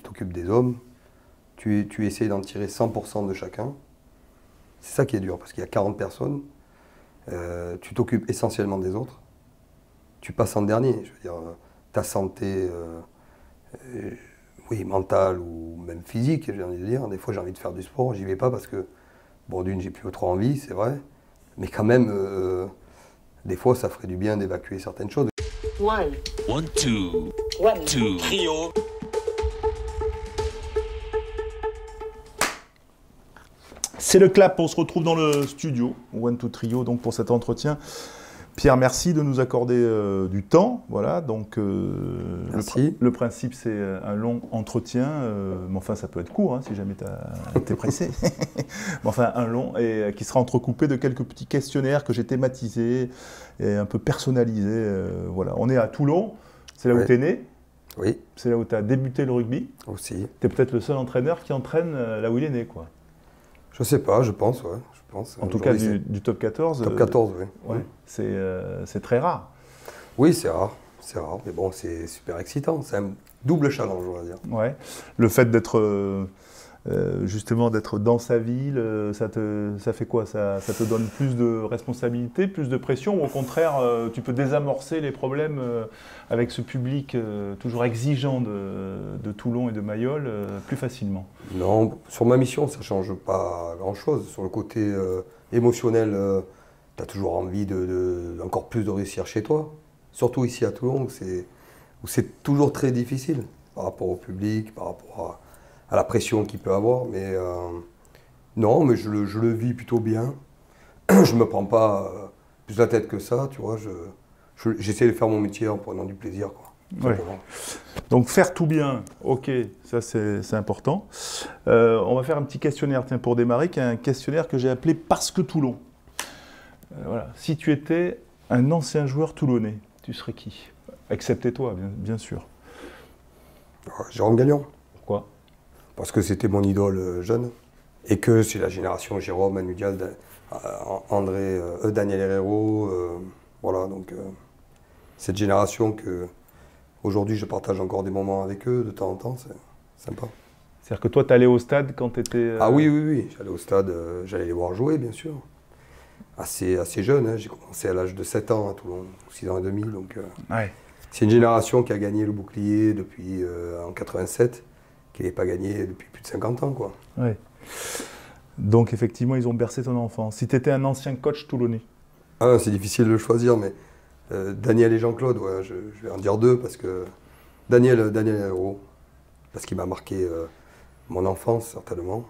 t'occupes des hommes, tu essayes d'en tirer 100% de chacun. C'est ça qui est dur, parce qu'il y a 40 personnes, tu t'occupes essentiellement des autres, tu passes en dernier. Je veux dire, ta santé, oui, mentale ou même physique, j'ai envie de dire. Des fois, j'ai envie de faire du sport, j'y vais pas parce que, bon, d'une, j'ai plus trop envie, c'est vrai, mais quand même, des fois, ça ferait du bien d'évacuer certaines choses. One, two, trio. C'est le clap, on se retrouve dans le studio, One, Two, Trio, donc pour cet entretien. Pierre, merci de nous accorder du temps. Voilà, donc le principe, c'est un long entretien, mais enfin, ça peut être court, hein, si jamais tu es pressé. Mais enfin, un long, et qui sera entrecoupé de quelques petits questionnaires que j'ai thématisés et un peu personnalisés. Voilà. On est à Toulon, c'est là où tu es né. Oui. C'est là où tu as débuté le rugby. Aussi. Tu es peut-être le seul entraîneur qui entraîne là où il est né, quoi. Je sais pas, je pense, ouais. Je pense. En tout cas, du top 14. Top 14, oui. Ouais, c'est très rare. Oui, c'est rare. C'est rare, mais bon, c'est super excitant. C'est un double challenge, on va dire. Ouais. Le fait d'être, justement, d'être dans sa ville, ça fait quoi? Ça te donne plus de responsabilité, plus de pression, ou au contraire, tu peux désamorcer les problèmes avec ce public toujours exigeant de Toulon et de Mayol plus facilement? Non, sur ma mission, ça ne change pas grand-chose. Sur le côté émotionnel, tu as toujours envie encore plus de réussir chez toi. Surtout ici à Toulon, où c'est toujours très difficile par rapport au public, par rapport à la pression qu'il peut avoir. Mais non, mais je le vis plutôt bien. Je ne me prends pas plus la tête que ça, tu vois. J'essaie de faire mon métier en prenant du plaisir, quoi. Ouais. Donc faire tout bien, ok, ça c'est important. On va faire un petit questionnaire, tiens, pour démarrer, qui est un questionnaire que j'ai appelé « Parce que Toulon ». Voilà. Si tu étais un ancien joueur toulonnais, tu serais qui? Excepté toi, bien sûr. Jérôme Gagnon. Pourquoi? Parce que c'était mon idole jeune, et que c'est la génération Jérôme, Manu Diaz, André, Daniel Herrero, voilà, donc cette génération que aujourd'hui je partage encore des moments avec eux de temps en temps, c'est sympa. C'est-à-dire que toi, tu allais au stade quand tu étais... Ah oui, j'allais au stade, j'allais les voir jouer, bien sûr. Assez jeune, hein. J'ai commencé à l'âge de 7 ans à Toulon, 6 ans et demi, donc ouais. C'est une génération qui a gagné le bouclier depuis en 87, qui n'est pas gagné depuis plus de 50 ans, quoi. Ouais. Donc effectivement, ils ont bercé ton enfance. Si tu étais un ancien coach toulonnais? Ah, c'est difficile de le choisir, mais Daniel et Jean-Claude, ouais, je vais en dire deux, parce que Daniel Herrero, parce qu'il m'a marqué mon enfance, certainement.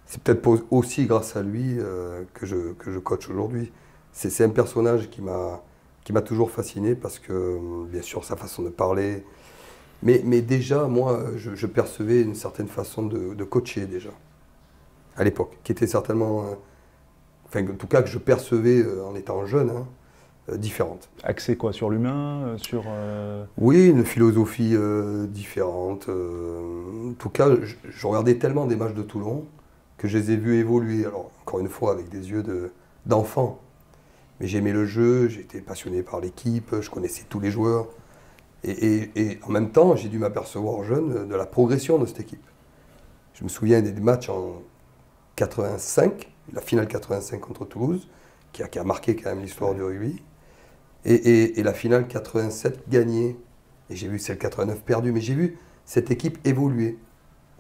C'est peut-être aussi grâce à lui que je coach aujourd'hui. C'est un personnage qui m'a toujours fasciné, parce que, bien sûr, sa façon de parler, mais déjà, moi, je percevais une certaine façon de coacher, déjà, à l'époque, qui était certainement, enfin, en tout cas, que je percevais en étant jeune, hein, différente. Axé quoi? Sur l'humain, sur... Oui, une philosophie différente. En tout cas, je regardais tellement des matchs de Toulon que je les ai vus évoluer. Alors, encore une fois, avec des yeux d'enfant. Mais j'aimais le jeu, j'étais passionné par l'équipe, je connaissais tous les joueurs. Et en même temps, j'ai dû m'apercevoir jeune de la progression de cette équipe. Je me souviens des matchs en 85, la finale 85 contre Toulouse, qui a marqué quand même l'histoire du rugby. Et la finale 87 gagnée. Et j'ai vu celle 89 perdue, mais j'ai vu cette équipe évoluer,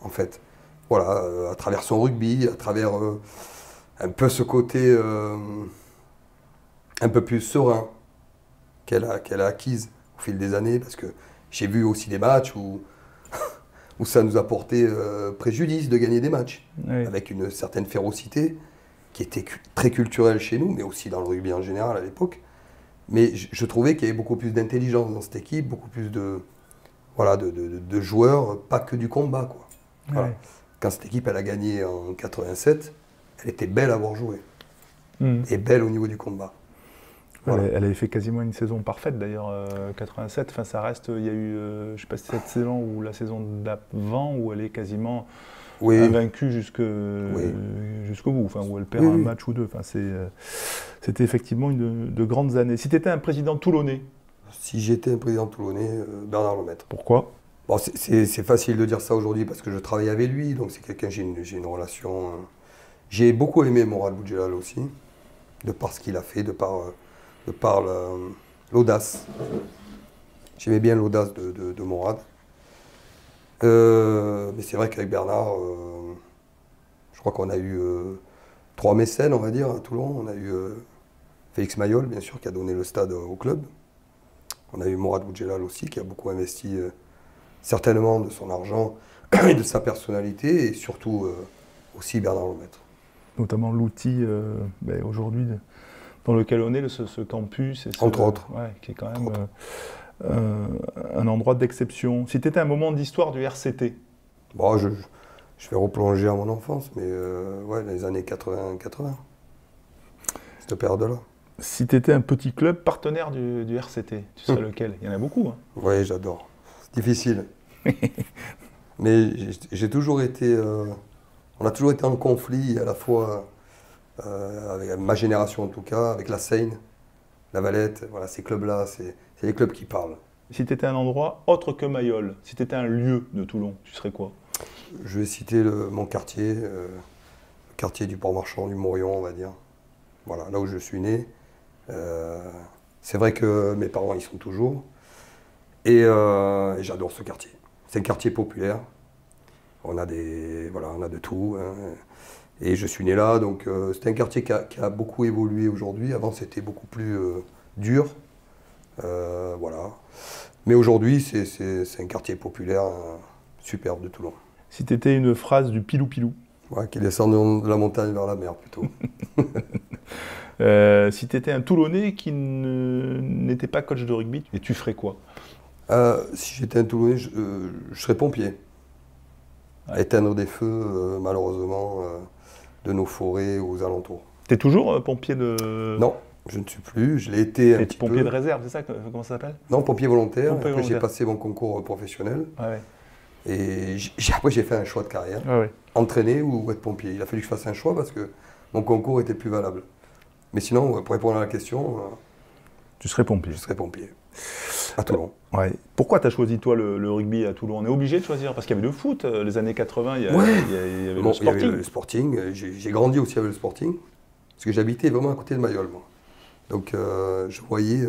en fait. Voilà, à travers son rugby, à travers un peu ce côté un peu plus serein qu'elle a acquise au fil des années, parce que j'ai vu aussi des matchs où ça nous a porté préjudice de gagner des matchs, oui, avec une certaine férocité qui était très culturelle chez nous, mais aussi dans le rugby en général à l'époque. Mais je trouvais qu'il y avait beaucoup plus d'intelligence dans cette équipe, beaucoup plus de joueurs, pas que du combat, quoi. Voilà. Ouais. Quand cette équipe elle a gagné en 87, elle était belle à voir jouer. Et belle au niveau du combat. Voilà. Elle avait fait quasiment une saison parfaite d'ailleurs, 87. Enfin, ça reste, il y a eu, je ne sais pas si cette saison ou la saison d'avant, où elle est quasiment invaincue jusqu'au bout, enfin, où elle perd un match ou deux. Enfin, c'était effectivement de grandes années. Si tu étais un président toulonnais? Si j'étais un président toulonnais, Bernard Lemaitre. Pourquoi? Bon, c'est facile de dire ça aujourd'hui parce que je travaille avec lui, donc c'est quelqu'un, j'ai une relation... J'ai beaucoup aimé Morad Boudjelal aussi, de par ce qu'il a fait, de par l'audace. J'aimais bien l'audace de Morad. Mais c'est vrai qu'avec Bernard, je crois qu'on a eu 3 mécènes, on va dire, à Toulon. On a eu Félix Mayol, bien sûr, qui a donné le stade au club. On a eu Morad Boudjelal aussi, qui a beaucoup investi certainement de son argent et de sa personnalité, et surtout aussi Bernard Lemaitre. Notamment l'outil aujourd'hui dans lequel on est, ce campus. Entre autres. Ouais, qui est quand même un endroit d'exception. Si tu étais un moment d'histoire du RCT. Bon, je vais replonger à mon enfance, mais ouais, les années 80, cette période-là. Si tu étais un petit club partenaire du RCT, tu serais lequel? Il y en a beaucoup. Hein. Oui, j'adore. C'est difficile. Mais j'ai toujours été... on a toujours été en conflit, à la fois avec ma génération en tout cas, avec la Seine, la Valette, voilà, ces clubs-là, c'est les clubs qui parlent. Si tu étais un endroit autre que Mayol, si tu étais un lieu de Toulon, tu serais quoi? Je vais citer mon quartier, le quartier du Port-Marchand, du Morillon, on va dire. Voilà, là où je suis né. C'est vrai que mes parents y sont toujours. Et j'adore ce quartier. C'est un quartier populaire. On a de tout. Hein. Et je suis né là, donc c'est un quartier qui a beaucoup évolué aujourd'hui. Avant, c'était beaucoup plus dur. Voilà. Mais aujourd'hui, c'est un quartier populaire superbe de Toulon. Si tu étais une phrase du pilou-pilou. Ouais, qui descend de la montagne vers la mer, plutôt. Si tu étais un Toulonnais qui n'était pas coach de rugby, et tu ferais quoi? Si j'étais un Toulonnais, je serais pompier. À éteindre des feux, malheureusement, de nos forêts aux alentours. Tu es toujours pompier de... Non, je ne suis plus. Je l'ai été un petit peu. Pompier de réserve, c'est ça? Comment ça s'appelle? Non, pompier volontaire. Après, j'ai passé mon concours professionnel. Ah ouais. Et après, j'ai fait un choix de carrière. Ah ouais. Entraîner ou être pompier. Il a fallu que je fasse un choix parce que mon concours était plus valable. Mais sinon, pour répondre à la question... tu serais pompier. Je serais pompier. À Toulon. Ouais. Pourquoi tu as choisi, toi, le rugby à Toulon? On est obligé de choisir, parce qu'il y avait le foot, les années 80, il y avait le sporting. Il y avait le sporting. J'ai grandi aussi avec le sporting, parce que j'habitais vraiment à côté de Mayol, moi. Donc, je voyais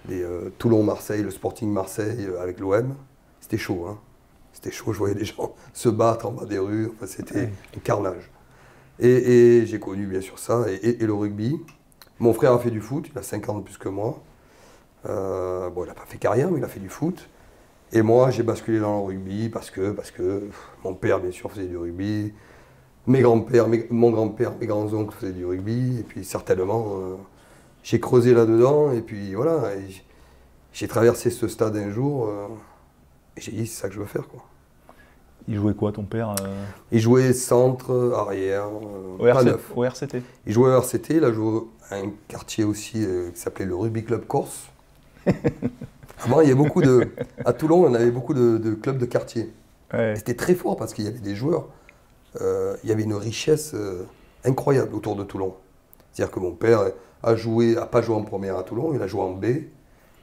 les Toulon-Marseille, le sporting Marseille avec l'OM. C'était chaud, hein. C'était chaud, je voyais des gens se battre en bas des rues, enfin, c'était un carnage. Et j'ai connu, bien sûr, ça, et le rugby. Mon frère a fait du foot, il a 5 ans de plus que moi. Bon, il n'a pas fait carrière, mais il a fait du foot. Et moi, j'ai basculé dans le rugby parce que mon père, bien sûr, faisait du rugby. Mon grand-père, mes grands-oncles faisaient du rugby. Et puis, certainement, j'ai creusé là-dedans. Et puis, voilà, j'ai traversé ce stade un jour. Et j'ai dit, c'est ça que je veux faire, quoi. Il jouait quoi, ton père Il jouait centre, arrière, pas neuf. Au RCT. Il jouait au RCT, il a joué à un quartier aussi qui s'appelait le Rugby Club Corse. Avant, il y a beaucoup à Toulon, on avait beaucoup de clubs de quartier. Ouais. C'était très fort parce qu'il y avait des joueurs. Il y avait une richesse incroyable autour de Toulon. C'est-à-dire que mon père a pas joué en première à Toulon, il a joué en B,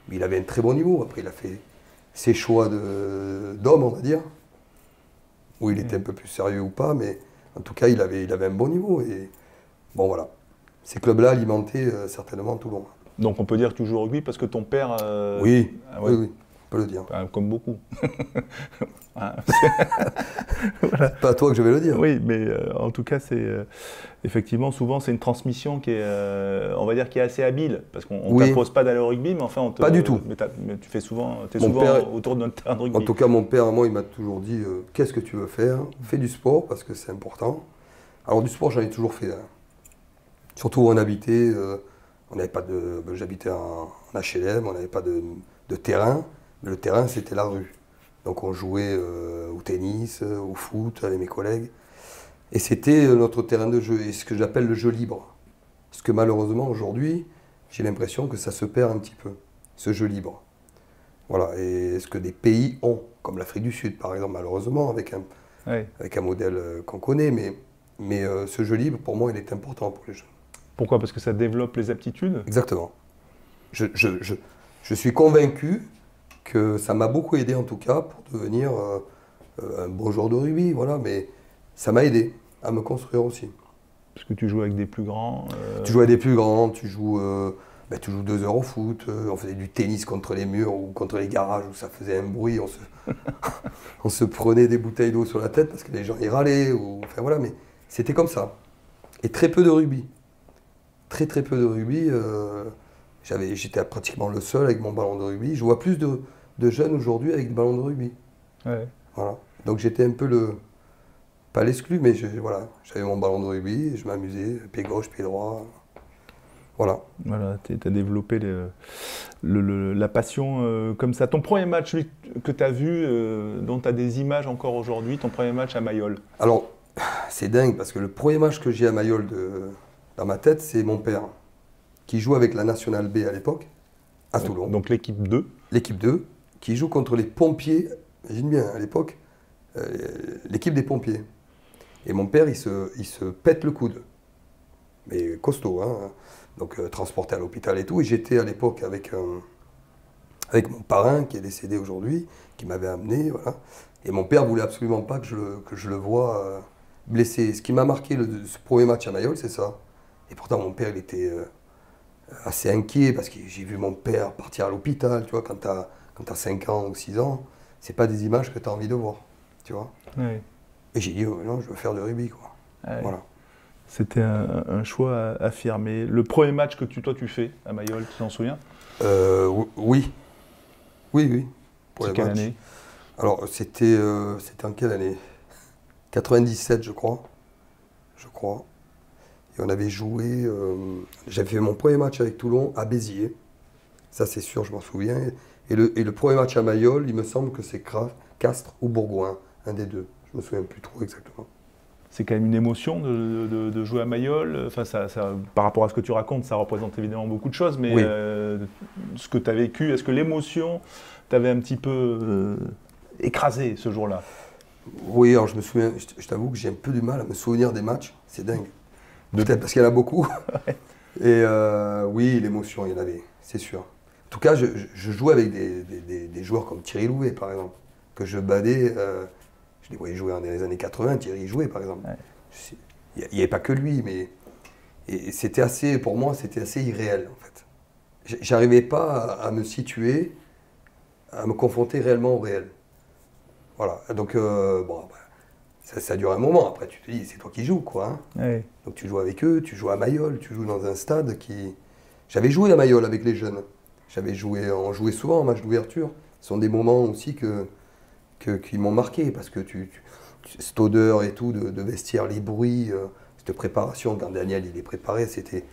mais il avait un très bon niveau. Après, il a fait ses choix d'homme, on va dire, où il était un peu plus sérieux ou pas, mais en tout cas, il avait un bon niveau. Et bon, voilà. Ces clubs-là alimentaient certainement Toulon. Donc on peut dire que tu joues au rugby parce que ton père... Oui, oui, on peut le dire. Comme beaucoup. Voilà. C'est pas à toi que je vais le dire. Oui, mais en tout cas, c'est effectivement, souvent, c'est une transmission qui est, on va dire, qui est assez habile. Parce qu'on ne t'impose pas d'aller au rugby, mais enfin, pas du tout. Mais tu fais souvent, souvent autour de notre terrain de rugby. En tout cas, mon père, moi, il m'a toujours dit, qu'est-ce que tu veux faire? Fais du sport, parce que c'est important. Alors du sport, j'en ai toujours fait. Hein. Surtout où on habitait, j'habitais en HLM, on n'avait pas de terrain, mais le terrain c'était la rue. Donc on jouait au tennis, au foot avec mes collègues. Et c'était notre terrain de jeu, et ce que j'appelle le jeu libre. Parce que malheureusement aujourd'hui, j'ai l'impression que ça se perd un petit peu, ce jeu libre. Voilà, et ce que des pays ont, comme l'Afrique du Sud par exemple, malheureusement, avec un modèle qu'on connaît, mais ce jeu libre, pour moi, il est important pour les jeunes. Pourquoi? Parce que ça développe les aptitudes? Exactement. Je suis convaincu que ça m'a beaucoup aidé en tout cas pour devenir un bon joueur de rugby, voilà, mais ça m'a aidé à me construire aussi. Parce que tu joues avec des plus grands. Tu joues avec des plus grands, tu joues 2 heures au foot, on faisait du tennis contre les murs ou contre les garages où ça faisait un bruit, on se prenait des bouteilles d'eau sur la tête parce que les gens y râlaient, enfin voilà, mais c'était comme ça. Et très peu de rugby. Très peu de rugby. J'étais pratiquement le seul avec mon ballon de rugby. Je vois plus de jeunes aujourd'hui avec des ballons de rugby. Ouais. Voilà. Donc j'étais un peu pas l'exclu, mais j'avais mon ballon de rugby, je m'amusais, pied gauche, pied droit. Voilà. Voilà, tu as développé la passion comme ça. Ton premier match que tu as vu, dont tu as des images encore aujourd'hui, ton premier match à Mayol? Alors, c'est dingue parce que le premier match que j'ai à Mayol dans ma tête, c'est mon père, qui joue avec la Nationale B à l'époque, à Toulon. Donc l'équipe 2. L'équipe 2, qui joue contre les pompiers, imagine bien, à l'époque, l'équipe des pompiers. Et mon père, il se pète le coude. Mais costaud, hein. Donc transporté à l'hôpital et tout. Et j'étais à l'époque avec mon parrain, qui est décédé aujourd'hui, qui m'avait amené, voilà. Et mon père voulait absolument pas que je le voie blessé. Ce qui m'a marqué ce premier match à Mayol, c'est ça. Et pourtant, mon père, il était assez inquiet, parce que j'ai vu mon père partir à l'hôpital, tu vois, quand t'as 5 ans ou 6 ans, c'est pas des images que tu as envie de voir, tu vois. Oui. Et j'ai dit, oh, non, je veux faire du rugby, quoi. Oui. Voilà. C'était un choix affirmé. Le premier match que tu fais à Mayol, tu t'en souviens? Oui. Oui. C'est quelle année? Alors, c'était en quelle année? 97, je crois. Et on avait joué... j'avais fait mon premier match avec Toulon à Béziers. Ça, c'est sûr, je m'en souviens. Et le premier match à Mayol, il me semble que c'est Castres ou Bourgoin, un des deux. Je me souviens plus trop exactement. C'est quand même une émotion de jouer à Mayol. Enfin, par rapport à ce que tu racontes, ça représente évidemment beaucoup de choses, mais oui. Ce que tu as vécu, est-ce que l'émotion t'avait un petit peu écrasé ce jour-là? Oui, alors je me souviens, je t'avoue que j'ai un peu du mal à me souvenir des matchs, c'est dingue. Peut-être parce qu'il y en a beaucoup. Et oui, l'émotion, il y en avait, c'est sûr. En tout cas, je jouais avec des joueurs comme Thierry Louvet, par exemple, que je badais. Je les voyais jouer dans les années 80, Thierry jouait par exemple. Ouais. Il n'y avait pas que lui, mais c'était assez, pour moi, c'était assez irréel en fait. J'arrivais pas à me situer, à me confronter réellement au réel. Voilà, donc ça dure un moment, après tu te dis, c'est toi qui joues quoi. Hein. Ouais. Donc tu joues avec eux, tu joues à Mayol, tu joues dans un stade qui... J'avais joué à Mayol avec les jeunes, on jouait souvent en match d'ouverture. Ce sont des moments aussi qui m'ont marqué, parce que cette odeur et tout, de vestiaire, les bruits, cette préparation, quand Daniel il est préparé, c'était...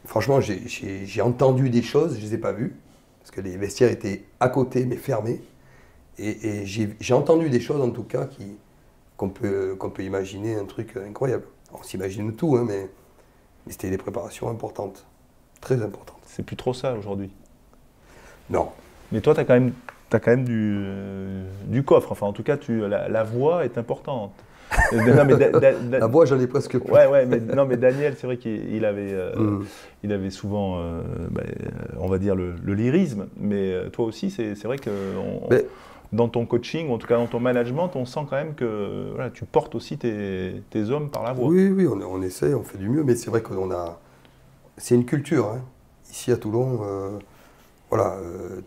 Franchement, j'ai entendu des choses, je ne les ai pas vues, parce que les vestiaires étaient à côté, mais fermés. Et j'ai entendu des choses, en tout cas, qu'on peut imaginer un truc incroyable. On s'imagine tout, hein, mais c'était des préparations importantes, très importantes. C'est plus trop ça, aujourd'hui? Non. Mais toi, tu as quand même du coffre, enfin en tout cas la voix est importante. Non, mais la voix, j'en ai presque plus. Ouais, mais Daniel, c'est vrai qu'il avait souvent, on va dire, le lyrisme, mais toi aussi, c'est vrai que dans ton coaching, ou en tout cas dans ton management, on sent quand même que voilà, tu portes aussi tes hommes par la voix. Oui, on essaie, on fait du mieux, mais c'est vrai c'est une culture, hein. Ici à Toulon,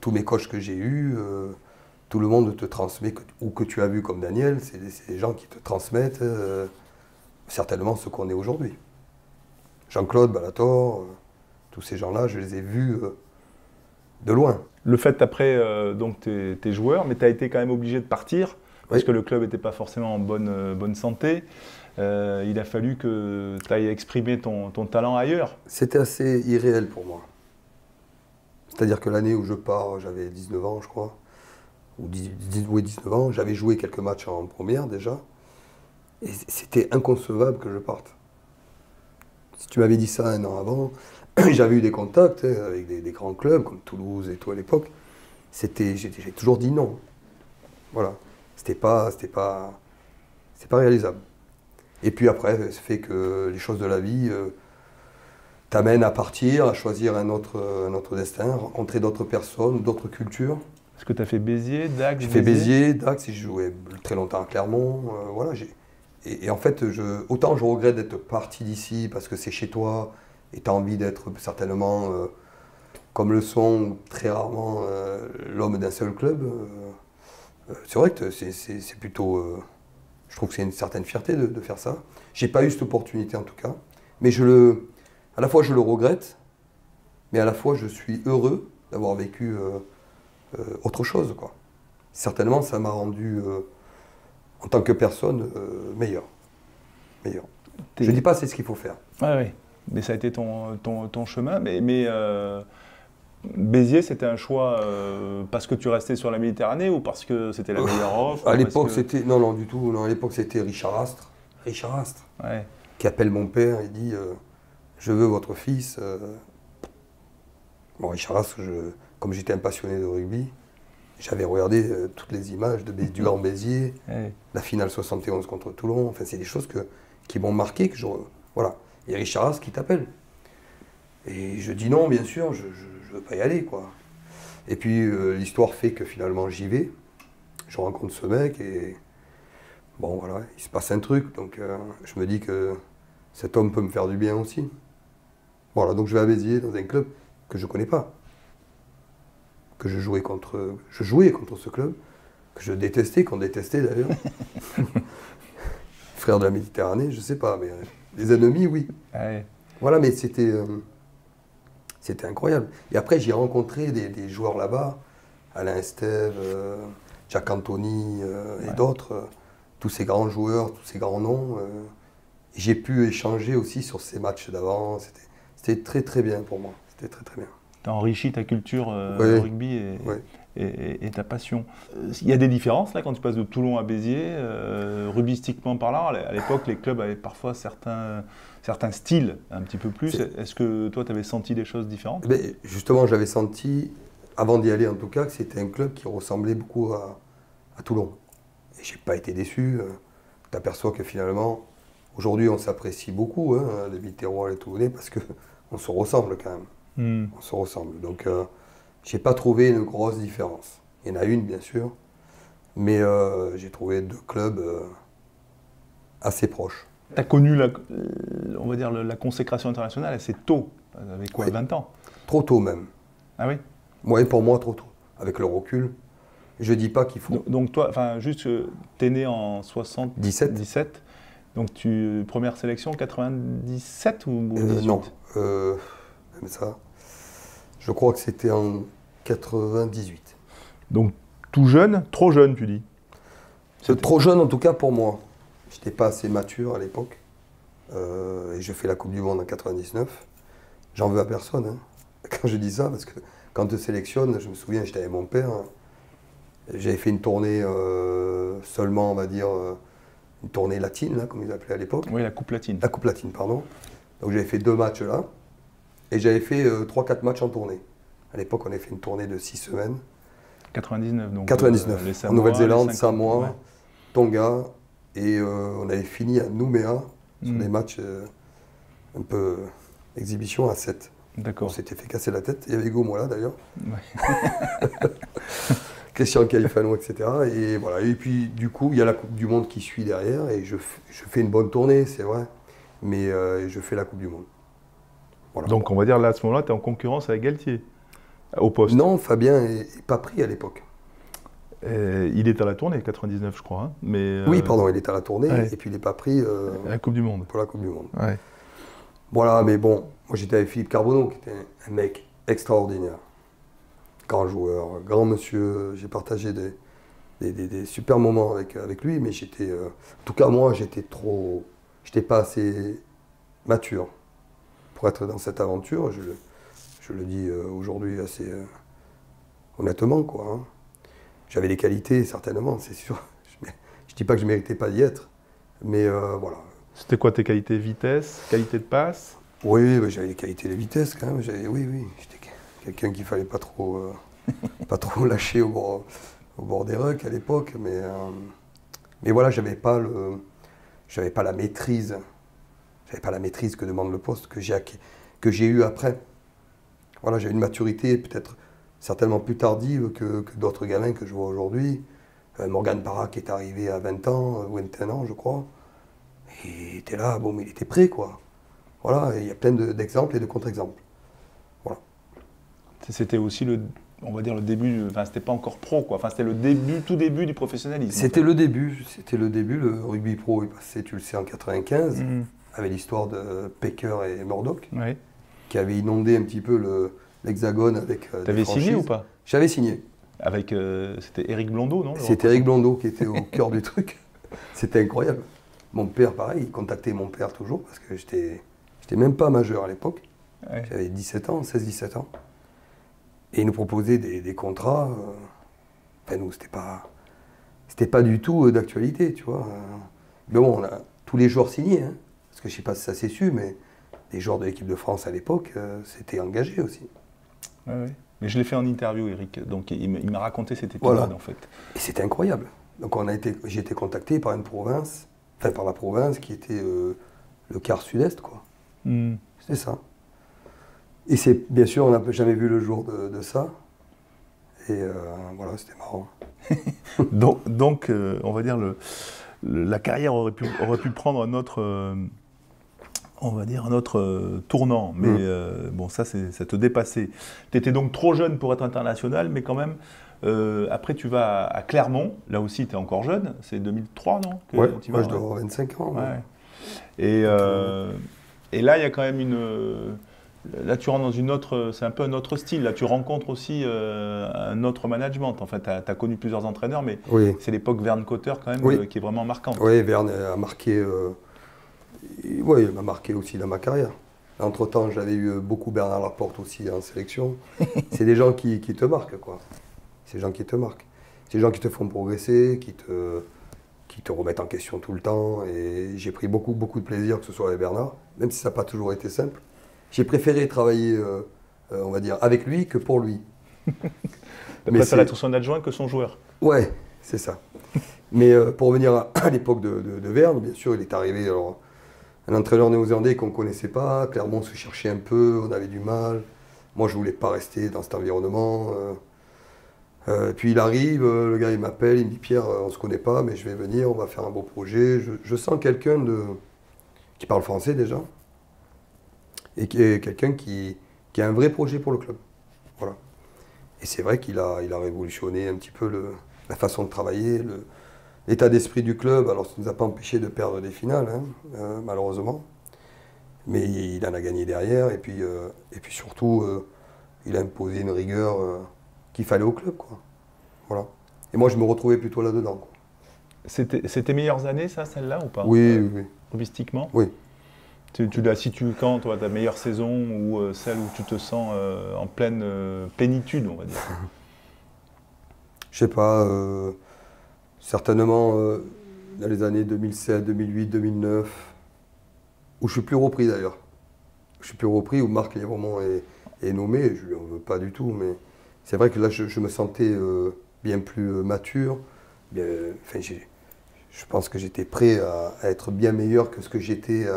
tous mes coachs que j'ai eus, tout le monde te transmet, ou que tu as vu comme Daniel, c'est des gens qui te transmettent certainement ce qu'on est aujourd'hui. Jean-Claude, Balator, tous ces gens-là, je les ai vus de loin. Le fait après, donc t'es joueur, mais tu as été quand même obligé de partir, parce que le club n'était pas forcément en bonne santé. Il a fallu que tu ailles exprimer ton talent ailleurs. C'était assez irréel pour moi. C'est-à-dire que l'année où je pars, j'avais 19 ans, je crois. Ou 19 ans, j'avais joué quelques matchs en première déjà. Et c'était inconcevable que je parte. Si tu m'avais dit ça un an avant, j'avais eu des contacts avec des grands clubs comme Toulouse et tout à l'époque. J'ai toujours dit non. Voilà. C'était pas réalisable. Et puis après, ça fait que les choses de la vie t'amènent à partir, à choisir un autre destin, rencontrer d'autres personnes, d'autres cultures. Est-ce que tu as fait Béziers, Dax? J'ai fait Béziers, Dax, et j'ai joué très longtemps à Clermont. Voilà, et en fait, autant je regrette d'être parti d'ici parce que c'est chez toi et tu as envie d'être certainement, comme le sont très rarement l'homme d'un seul club. C'est vrai que c'est plutôt. Je trouve que c'est une certaine fierté de faire ça. J'ai pas eu cette opportunité en tout cas, mais à la fois je le regrette, mais à la fois je suis heureux d'avoir vécu autre chose, quoi. Certainement, ça m'a rendu, en tant que personne, meilleur. Je dis pas c'est ce qu'il faut faire. Oui, mais ça a été ton chemin. Mais Béziers, c'était un choix parce que tu restais sur la Méditerranée ou parce que c'était la meilleure offre? À l'époque, c'était... Non, du tout. Non, à l'époque, c'était Richard Astre. Ouais. Qui appelle mon père et dit je veux votre fils. Bon, Richard Astre, comme j'étais un passionné de rugby, j'avais regardé toutes les images du Grand Béziers, la finale 71 contre Toulon. Enfin, c'est des choses qui m'ont marqué. Voilà. Il y a Richard Astre qui t'appelle. Et je dis non, bien sûr, je ne veux pas y aller, quoi. Et puis l'histoire fait que finalement j'y vais. Je rencontre ce mec et bon, voilà, il se passe un truc. Donc je me dis que cet homme peut me faire du bien aussi. Voilà, donc je vais à Béziers dans un club que je ne connais pas. Que je jouais contre ce club, que je détestais, qu'on détestait d'ailleurs. Frères de la Méditerranée, je ne sais pas, mais les ennemis, oui. Ouais. Voilà, mais c'était incroyable. Et après, j'ai rencontré des joueurs là-bas, Alain Estève, Jacques Anthony et d'autres, tous ces grands joueurs, tous ces grands noms. J'ai pu échanger aussi sur ces matchs d'avant. C'était très très bien pour moi. C'était très très bien. Tu as enrichi ta culture rugby et ta passion. Il y a des différences là quand tu passes de Toulon à Béziers, rugbystiquement parlant. À l'époque, les clubs avaient parfois certains styles un petit peu plus. Est-ce que toi, tu avais senti des choses différentes? Justement, j'avais senti, avant d'y aller en tout cas, que c'était un club qui ressemblait beaucoup à Toulon. Et j'ai pas été déçu. Tu t'aperçois que finalement, aujourd'hui, on s'apprécie beaucoup, hein, les Viterrois et les Toulonnais, parce qu'on se ressemble quand même. On se ressemble. Donc, j'ai pas trouvé une grosse différence. Il y en a une, bien sûr, mais j'ai trouvé deux clubs assez proches. Tu as connu, on va dire, la consécration internationale assez tôt, avec quoi, 20 ans? Trop tôt même. Ah oui? Oui, pour moi, trop tôt. Avec le recul, je dis pas qu'il faut... Donc toi, enfin, juste, tu es né en 77. Donc première sélection, 97 ou 18? Non, même ça. Je crois que c'était en 98. Donc tout jeune, trop jeune, tu dis? Trop jeune en tout cas pour moi. Je n'étais pas assez mature à l'époque. Et je fais la Coupe du Monde en 99. J'en veux à personne, hein, quand je dis ça, parce que quand tu sélectionnes, je me souviens, j'étais avec mon père. J'avais fait une tournée seulement, on va dire, une tournée latine, là, comme ils appelaient à l'époque. Oui, la Coupe latine. La Coupe latine, pardon. Donc j'avais fait 2 matchs là. Et j'avais fait 3-4 matchs en tournée. À l'époque, on avait fait une tournée de 6 semaines. 99, donc. 99. Les Samoa, en Nouvelle-Zélande, les Samoa, ouais. Tonga. Et on avait fini à Nouméa sur des matchs un peu exhibition à 7. D'accord. On s'était fait casser la tête. Il y avait Gomola d'ailleurs. Ouais. Christian Califano, etc. Et voilà. Et puis du coup, il y a la Coupe du Monde qui suit derrière. Et je fais une bonne tournée, c'est vrai. Mais je fais la Coupe du Monde. Voilà. Donc on va dire là à ce moment-là, tu es en concurrence avec Galtier, au poste. Non, Fabien n'est pas pris à l'époque. Il est à la tournée, 99 je crois. Hein, mais, oui, pardon, il est à la tournée, ouais. Et puis il n'est pas pris à la Coupe du Monde. Pour la Coupe du Monde. Ouais. Voilà, mais bon, moi j'étais avec Philippe Carbonneau, qui était un mec extraordinaire. Grand joueur, grand monsieur. J'ai partagé des super moments avec lui, mais j'étais... en tout cas, moi, j'étais pas assez mature pour être dans cette aventure. Je le dis aujourd'hui assez honnêtement, quoi. Hein. J'avais des qualités, certainement, c'est sûr. Je dis pas que je méritais pas d'y être, mais voilà. C'était quoi tes qualités? Vitesse, qualité de passe? Oui, j'avais des qualités de vitesse quand même. Oui. J'étais quelqu'un qu'il fallait pas trop lâcher au bord des rucks à l'époque, mais voilà, j'avais pas la maîtrise. J'avais pas la maîtrise que demande le poste que j'ai eu après. Voilà, j'avais une maturité peut-être certainement plus tardives que d'autres gamins que je vois aujourd'hui. Morgan Parra qui est arrivé à 20 ans, 21 ans je crois. Et il était là, bon mais il était prêt quoi. Voilà, il y a plein d'exemples et de contre-exemples. Voilà. C'était aussi on va dire le début, enfin c'était pas encore pro quoi, enfin c'était le tout début du professionnalisme. C'était le début, le rugby pro est passé, tu le sais, en 95, avec l'histoire de Pecker et Murdoch, qui avaient inondé un petit peu l'hexagone avec T'avais signé ou pas? J'avais signé. Avec, c'était Éric Blondeau, non? C'était Éric Blondeau qui était au cœur du truc. C'était incroyable. Mon père, pareil, il contactait mon père toujours, parce que j'étais même pas majeur à l'époque. Ouais. J'avais 17 ans, 16-17 ans. Et il nous proposait des contrats. Enfin, nous, c'était pas du tout d'actualité, tu vois. Mais bon, on a tous les joueurs signés, hein, parce que je sais pas si ça s'est su, mais les joueurs de l'équipe de France à l'époque s'étaient engagés aussi. Ouais. Mais je l'ai fait en interview, Eric, donc il m'a raconté cet épisode, voilà. En fait. Et c'était incroyable. Donc j'ai été contacté par par la province qui était le quart sud-est, quoi. C'était ça. Et bien sûr, on n'a jamais vu le jour de ça. Et voilà, c'était marrant. donc on va dire, la carrière aurait pu prendre un autre tournant. Mais bon, ça te dépassait. Tu étais donc trop jeune pour être international, mais quand même, après tu vas à Clermont. Là aussi, tu es encore jeune. C'est 2003, non? Oui, moi je dois avoir 25 ans. Ouais. Et là, il y a quand même là, tu rentres dans c'est un peu un autre style. Là, tu rencontres aussi un autre management. En fait, tu as connu plusieurs entraîneurs, mais c'est l'époque Verne Cotter quand même qui est vraiment marquante. Oui, Verne a marqué. Il m'a marqué aussi dans ma carrière. Entre-temps, j'avais eu beaucoup Bernard Laporte aussi en sélection. C'est des gens qui te marquent, quoi. C'est des gens qui te marquent. C'est des gens qui te font progresser, qui te remettent en question tout le temps. Et j'ai pris beaucoup de plaisir, que ce soit avec Bernard, même si ça n'a pas toujours été simple. J'ai préféré travailler, on va dire, avec lui que pour lui. Tu préfères être son adjoint que son joueur. Ouais, c'est ça. Mais pour revenir à l'époque de Verne, bien sûr, il est arrivé un entraîneur néo-zélandais qu'on ne connaissait pas. Clermont se cherchait un peu, on avait du mal. Moi, je ne voulais pas rester dans cet environnement. Puis il arrive, le gars il m'appelle, il me dit Pierre, on ne se connaît pas, mais je vais venir, on va faire un beau projet. Je sens quelqu'un qui parle français déjà. Et qui est quelqu'un qui a un vrai projet pour le club. Voilà. Et c'est vrai qu'il a révolutionné un petit peu la façon de travailler, l'état d'esprit du club. Alors ça ne nous a pas empêché de perdre des finales, hein, malheureusement. Mais il en a gagné derrière. Et puis surtout, il a imposé une rigueur qu'il fallait au club, quoi. Voilà. Et moi, je me retrouvais plutôt là-dedans, quoi. C'était tes meilleures années, ça, celle-là, ou pas? Oui. Rubistiquement? Oui. Tu la situes quand, toi, ta meilleure saison ou celle où tu te sens en pleine plénitude, on va dire? Je sais pas, certainement dans les années 2007, 2008, 2009, où je suis plus repris d'ailleurs. Je suis plus repris, où Marc Lévremont est nommé, je lui en veux pas du tout, mais c'est vrai que là je me sentais bien plus mature. Je pense que j'étais prêt à être bien meilleur que ce que j'étais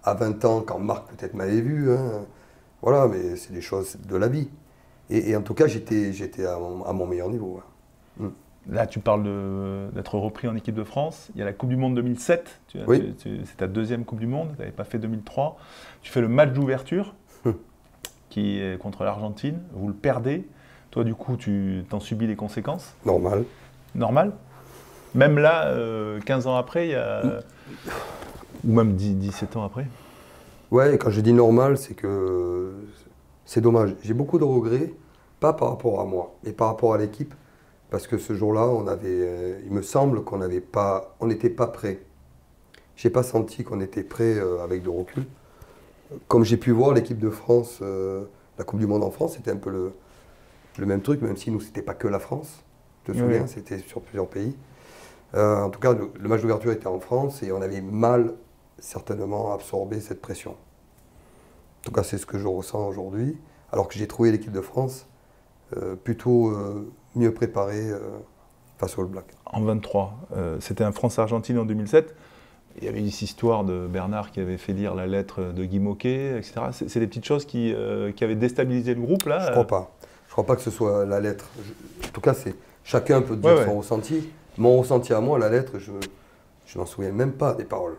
à 20 ans, quand Marc peut-être m'avait vu. Hein. Voilà, mais c'est des choses de la vie. Et en tout cas, j'étais à mon meilleur niveau. Ouais. Là, tu parles d'être repris en équipe de France. Il y a la Coupe du Monde 2007. C'est ta deuxième Coupe du Monde. Tu n'avais pas fait 2003. Tu fais le match d'ouverture qui est contre l'Argentine. Vous le perdez. Toi, du coup, tu t'en subis les conséquences. Normal. Normal. Même là, 15 ans après, ou même 17 ans après. Ouais, quand je dis normal, c'est que c'est dommage. J'ai beaucoup de regrets, pas par rapport à moi, mais par rapport à l'équipe. Parce que ce jour-là, il me semble qu'on n'était pas prêt. J'ai pas senti qu'on était prêt avec de recul. Comme j'ai pu voir l'équipe de France, la Coupe du Monde en France, c'était un peu le même truc, même si nous, c'était pas que la France. Tu te souviens, c'était sur plusieurs pays. En tout cas, le match d'ouverture était en France et on avait mal, certainement, absorbé cette pression. En tout cas, c'est ce que je ressens aujourd'hui. Alors que j'ai trouvé l'équipe de France plutôt mieux préparée face aux All Blacks. En 23, c'était un France-Argentine en 2007. Il y avait une histoire de Bernard qui avait fait lire la lettre de Guy Moquet, etc. C'est des petites choses qui avaient déstabilisé le groupe, là? Je crois pas. Je crois pas que ce soit la lettre. En tout cas, chacun peut dire son ressenti. Mon ressenti à moi, la lettre, je m'en souviens même pas des paroles.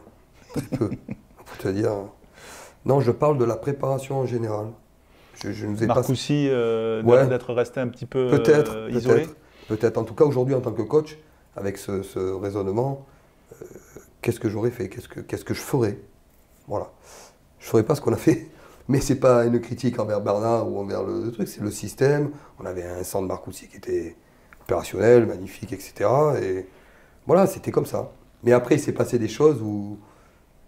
Très peu. Pour te dire. Non, je parle de la préparation en général. Je nous ai Marcoussis, d'être resté un petit peu isolé. Peut-être. En tout cas, aujourd'hui, en tant que coach, avec ce raisonnement, qu'est-ce que j'aurais fait, qu'est-ce que je ferais. Voilà. Je ne ferais pas ce qu'on a fait. Mais ce n'est pas une critique envers Bernard ou envers le truc, c'est le système. On avait un centre Marcoussis qui était opérationnel, magnifique, etc. Et voilà, c'était comme ça. Mais après, il s'est passé des choses où,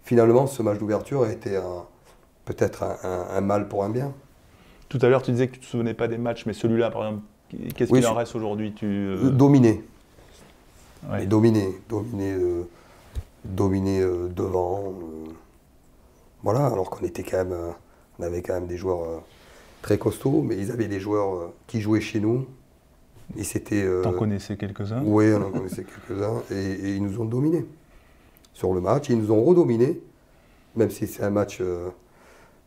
finalement, ce match d'ouverture a été peut-être un mal pour un bien. Tout à l'heure, tu disais que tu ne te souvenais pas des matchs, mais celui-là, par exemple, qu'est-ce qu'il en reste aujourd'hui? Dominé. Ouais. Dominé devant. Voilà, alors qu'on était quand même, on avait quand même des joueurs très costauds, mais ils avaient des joueurs qui jouaient chez nous. Et c'était. T'en connaissais quelques-uns? Oui, on en connaissait quelques-uns, et ils nous ont dominés sur le match. Ils nous ont redominés, même si c'est un match,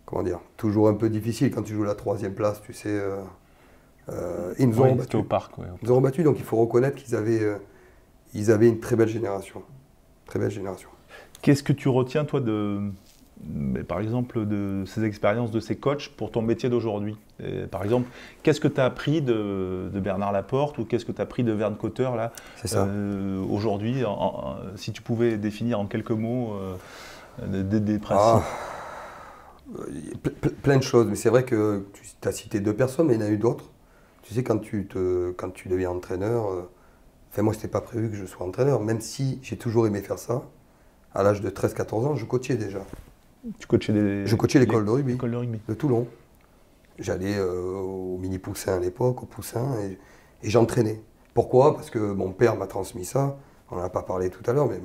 comment dire, toujours un peu difficile quand tu joues la 3e place, tu sais. Ils nous ont rebattus. Au parc, ouais. Ils nous ont rebattus, donc il faut reconnaître qu'ils avaient une très belle génération. Très belle génération. Qu'est-ce que tu retiens, toi, par exemple, de ces expériences de ces coachs pour ton métier d'aujourd'hui? Par exemple, qu'est-ce que tu as appris de Bernard Laporte ou qu'est-ce que tu as appris de Vern Cotter là, aujourd'hui, si tu pouvais définir en quelques mots des principes? Plein de choses, mais c'est vrai que tu as cité 2 personnes, mais il y en a eu d'autres. Tu sais, quand tu deviens entraîneur, moi, ce n'était pas prévu que je sois entraîneur, même si j'ai toujours aimé faire ça. À l'âge de 13-14 ans, je coachais déjà. Tu coachais Je coachais l'école de rugby de Toulon. J'allais au mini poussin à l'époque, au poussin, et j'entraînais. Pourquoi? Parce que mon père m'a transmis ça. On n'en a pas parlé tout à l'heure, mais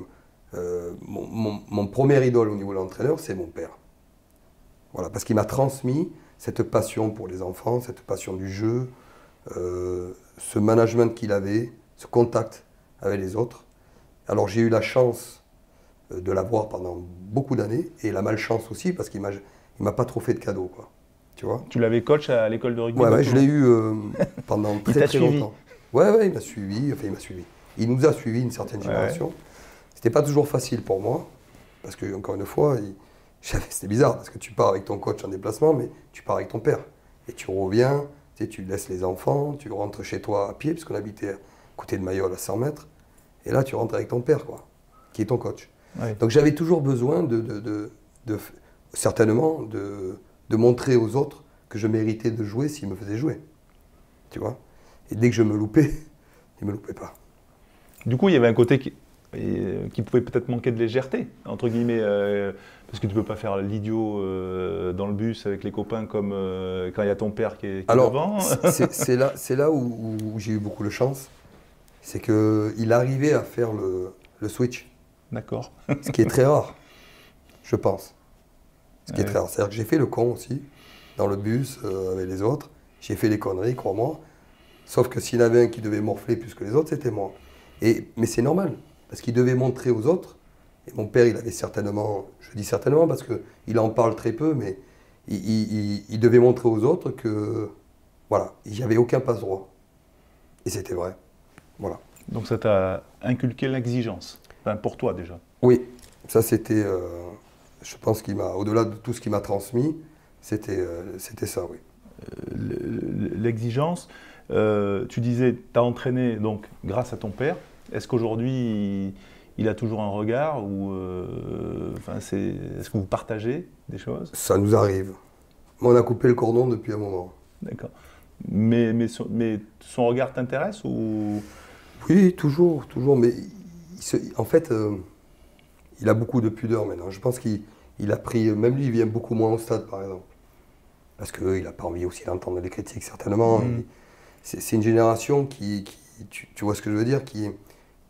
mon premier idole au niveau de l'entraîneur, c'est mon père. Voilà, parce qu'il m'a transmis cette passion pour les enfants, cette passion du jeu, ce management qu'il avait, ce contact avec les autres. Alors j'ai eu la chance de l'avoir pendant beaucoup d'années, et la malchance aussi, parce qu'il m'a pas trop fait de cadeaux, quoi. Tu vois? Tu l'avais coach à l'école de rugby? Ouais, je l'ai eu pendant très longtemps. Ouais, il m'a suivi, Il nous a suivis, une certaine génération. C'était pas toujours facile pour moi, parce que, encore une fois, c'était bizarre, parce que tu pars avec ton coach en déplacement, mais tu pars avec ton père. Et tu reviens, tu laisses les enfants, tu rentres chez toi à pied, puisqu'on habitait à côté de Mayol à 100 mètres, et là tu rentres avec ton père, quoi, qui est ton coach. Ouais. Donc j'avais toujours besoin certainement de montrer aux autres que je méritais de jouer s'ils me faisaient jouer. Tu vois? Et dès que je me loupais, ils ne me loupaient pas. Du coup, il y avait un côté qui pouvait peut-être manquer de légèreté, entre guillemets, parce que tu ne peux pas faire l'idiot dans le bus avec les copains comme quand il y a ton père qui est devant. C'est là où j'ai eu beaucoup de chance. C'est qu'il arrivait à faire le switch. D'accord. Ce qui est très rare, je pense. Ce qui est très rare. C'est-à-dire que j'ai fait le con aussi, dans le bus, avec les autres. J'ai fait des conneries, crois-moi. Sauf que s'il y en avait un qui devait morfler plus que les autres, c'était moi. Mais c'est normal, parce qu'il devait montrer aux autres. Et mon père, il avait certainement, je dis certainement parce qu'il en parle très peu, mais il devait montrer aux autres que, voilà, il n'y avait aucun passe-droit. Et c'était vrai. Voilà. Donc ça t'a inculqué l'exigence, enfin pour toi déjà. Oui, ça c'était, je pense qu'il m'a, au-delà de tout ce qu'il m'a transmis, c'était ça, oui. L'exigence, tu disais, tu as entraîné donc grâce à ton père. Est-ce qu'aujourd'hui il a toujours un regard ou est-ce que vous partagez des choses? Ça nous arrive. On a coupé le cordon depuis un moment. D'accord. Mais son regard t'intéresse ou? Oui, toujours. Mais en fait, il a beaucoup de pudeur maintenant. Je pense qu'il a pris, même lui, il vient beaucoup moins au stade, par exemple. Parce qu'il n'a pas envie aussi d'entendre des critiques, certainement. C'est une génération qui tu vois ce que je veux dire, qui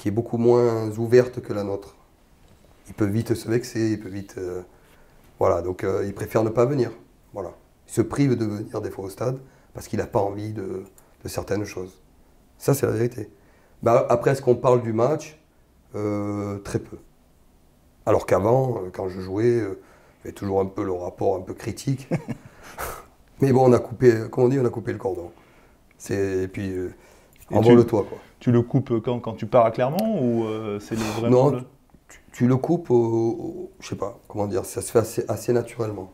est beaucoup moins ouverte que la nôtre. Il peut vite se vexer, il peut vite... voilà, donc il préfère ne pas venir. Voilà. Il se prive de venir des fois au stade parce qu'il n'a pas envie de certaines choses. Ça, c'est la vérité. Bah, après, est-ce qu'on parle du match? Très peu. Alors qu'avant, quand je jouais, il y avait toujours un peu le rapport un peu critique. Mais bon, on a coupé, comme on dit, on a coupé le cordon. Et puis, envole-toi, quoi. Tu le coupes quand tu pars à Clermont ou c'est vraiment... Non, tu le coupes, je sais pas, comment dire, ça se fait assez naturellement.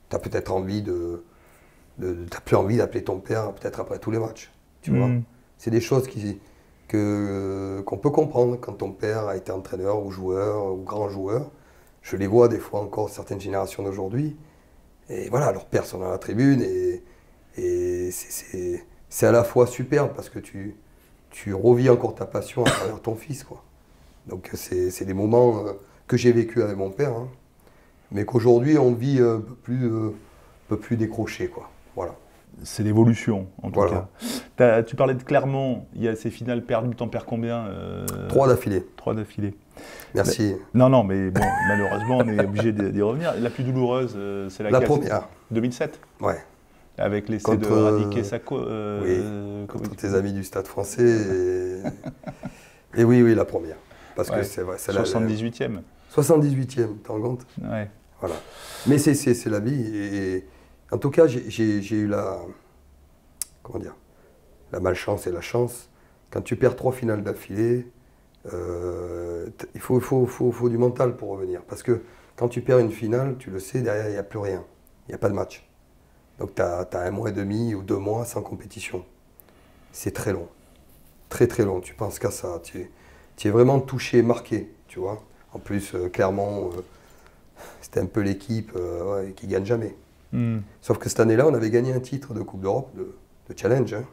Tu as peut-être envie t'as plus envie d'appeler ton père peut-être après tous les matchs, tu vois. C'est des choses qu'on peut comprendre quand ton père a été entraîneur ou joueur ou grand joueur. Je les vois des fois encore, certaines générations d'aujourd'hui. Et voilà, leurs pères sont dans la tribune et c'est à la fois superbe parce que tu revis encore ta passion à travers ton fils, quoi. Donc c'est des moments que j'ai vécu avec mon père, hein, mais qu'aujourd'hui on vit un peu plus décroché, quoi. Voilà. C'est l'évolution, en tout cas. Tu parlais de Clermont, il y a ces finales perdues, t'en perds combien 3 d'affilée. 3 d'affilée. Merci. Non, mais bon, malheureusement, on est obligé d'y revenir. La plus douloureuse, c'est la première. 2007. Ouais. Avec l'essai de Radiké Sako. Contre tes amis du Stade Français. Et oui, la première. Parce que c'est vrai. 78e. 78e, t'en rends compte ? Ouais. Voilà. Mais c'est la vie. Et en tout cas, j'ai eu la malchance et la chance. Quand tu perds 3 finales d'affilée, il faut du mental pour revenir. Parce que quand tu perds une finale, tu le sais, derrière, il n'y a plus rien. Il n'y a pas de match. Donc tu as 1 mois et demi ou 2 mois sans compétition. C'est très long. Très très long. Tu penses qu'à ça. Tu es vraiment touché, marqué, tu vois. En plus, Clermont, c'était un peu l'équipe qui gagne jamais. Sauf que cette année-là, on avait gagné un titre de Coupe d'Europe, de Challenge, hein,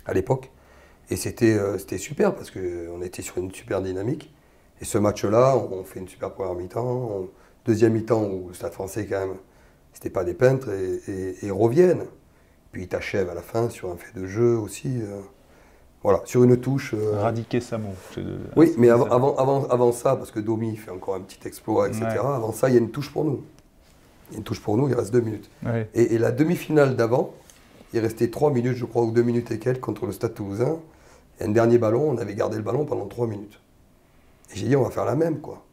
à l'époque. Et c'était super parce qu'on était sur une super dynamique. Et ce match-là, on fait une super première mi-temps. Deuxième mi-temps, où le Stade Français, quand même, c'était pas des peintres, et reviennent. Puis ils t'achèvent à la fin sur un fait de jeu aussi. Voilà, sur une touche. Radiké Samo. Oui, mais avant ça, parce que Domi fait encore un petit exploit, etc. Ouais. Avant ça, il y a une touche pour nous. Il y a une touche pour nous, il reste 2 minutes. Ouais. Et la demi-finale d'avant, il restait 3 minutes, je crois, ou 2 minutes et quelques contre le Stade Toulousain. Et un dernier ballon, on avait gardé le ballon pendant 3 minutes. Et j'ai dit, on va faire la même, quoi.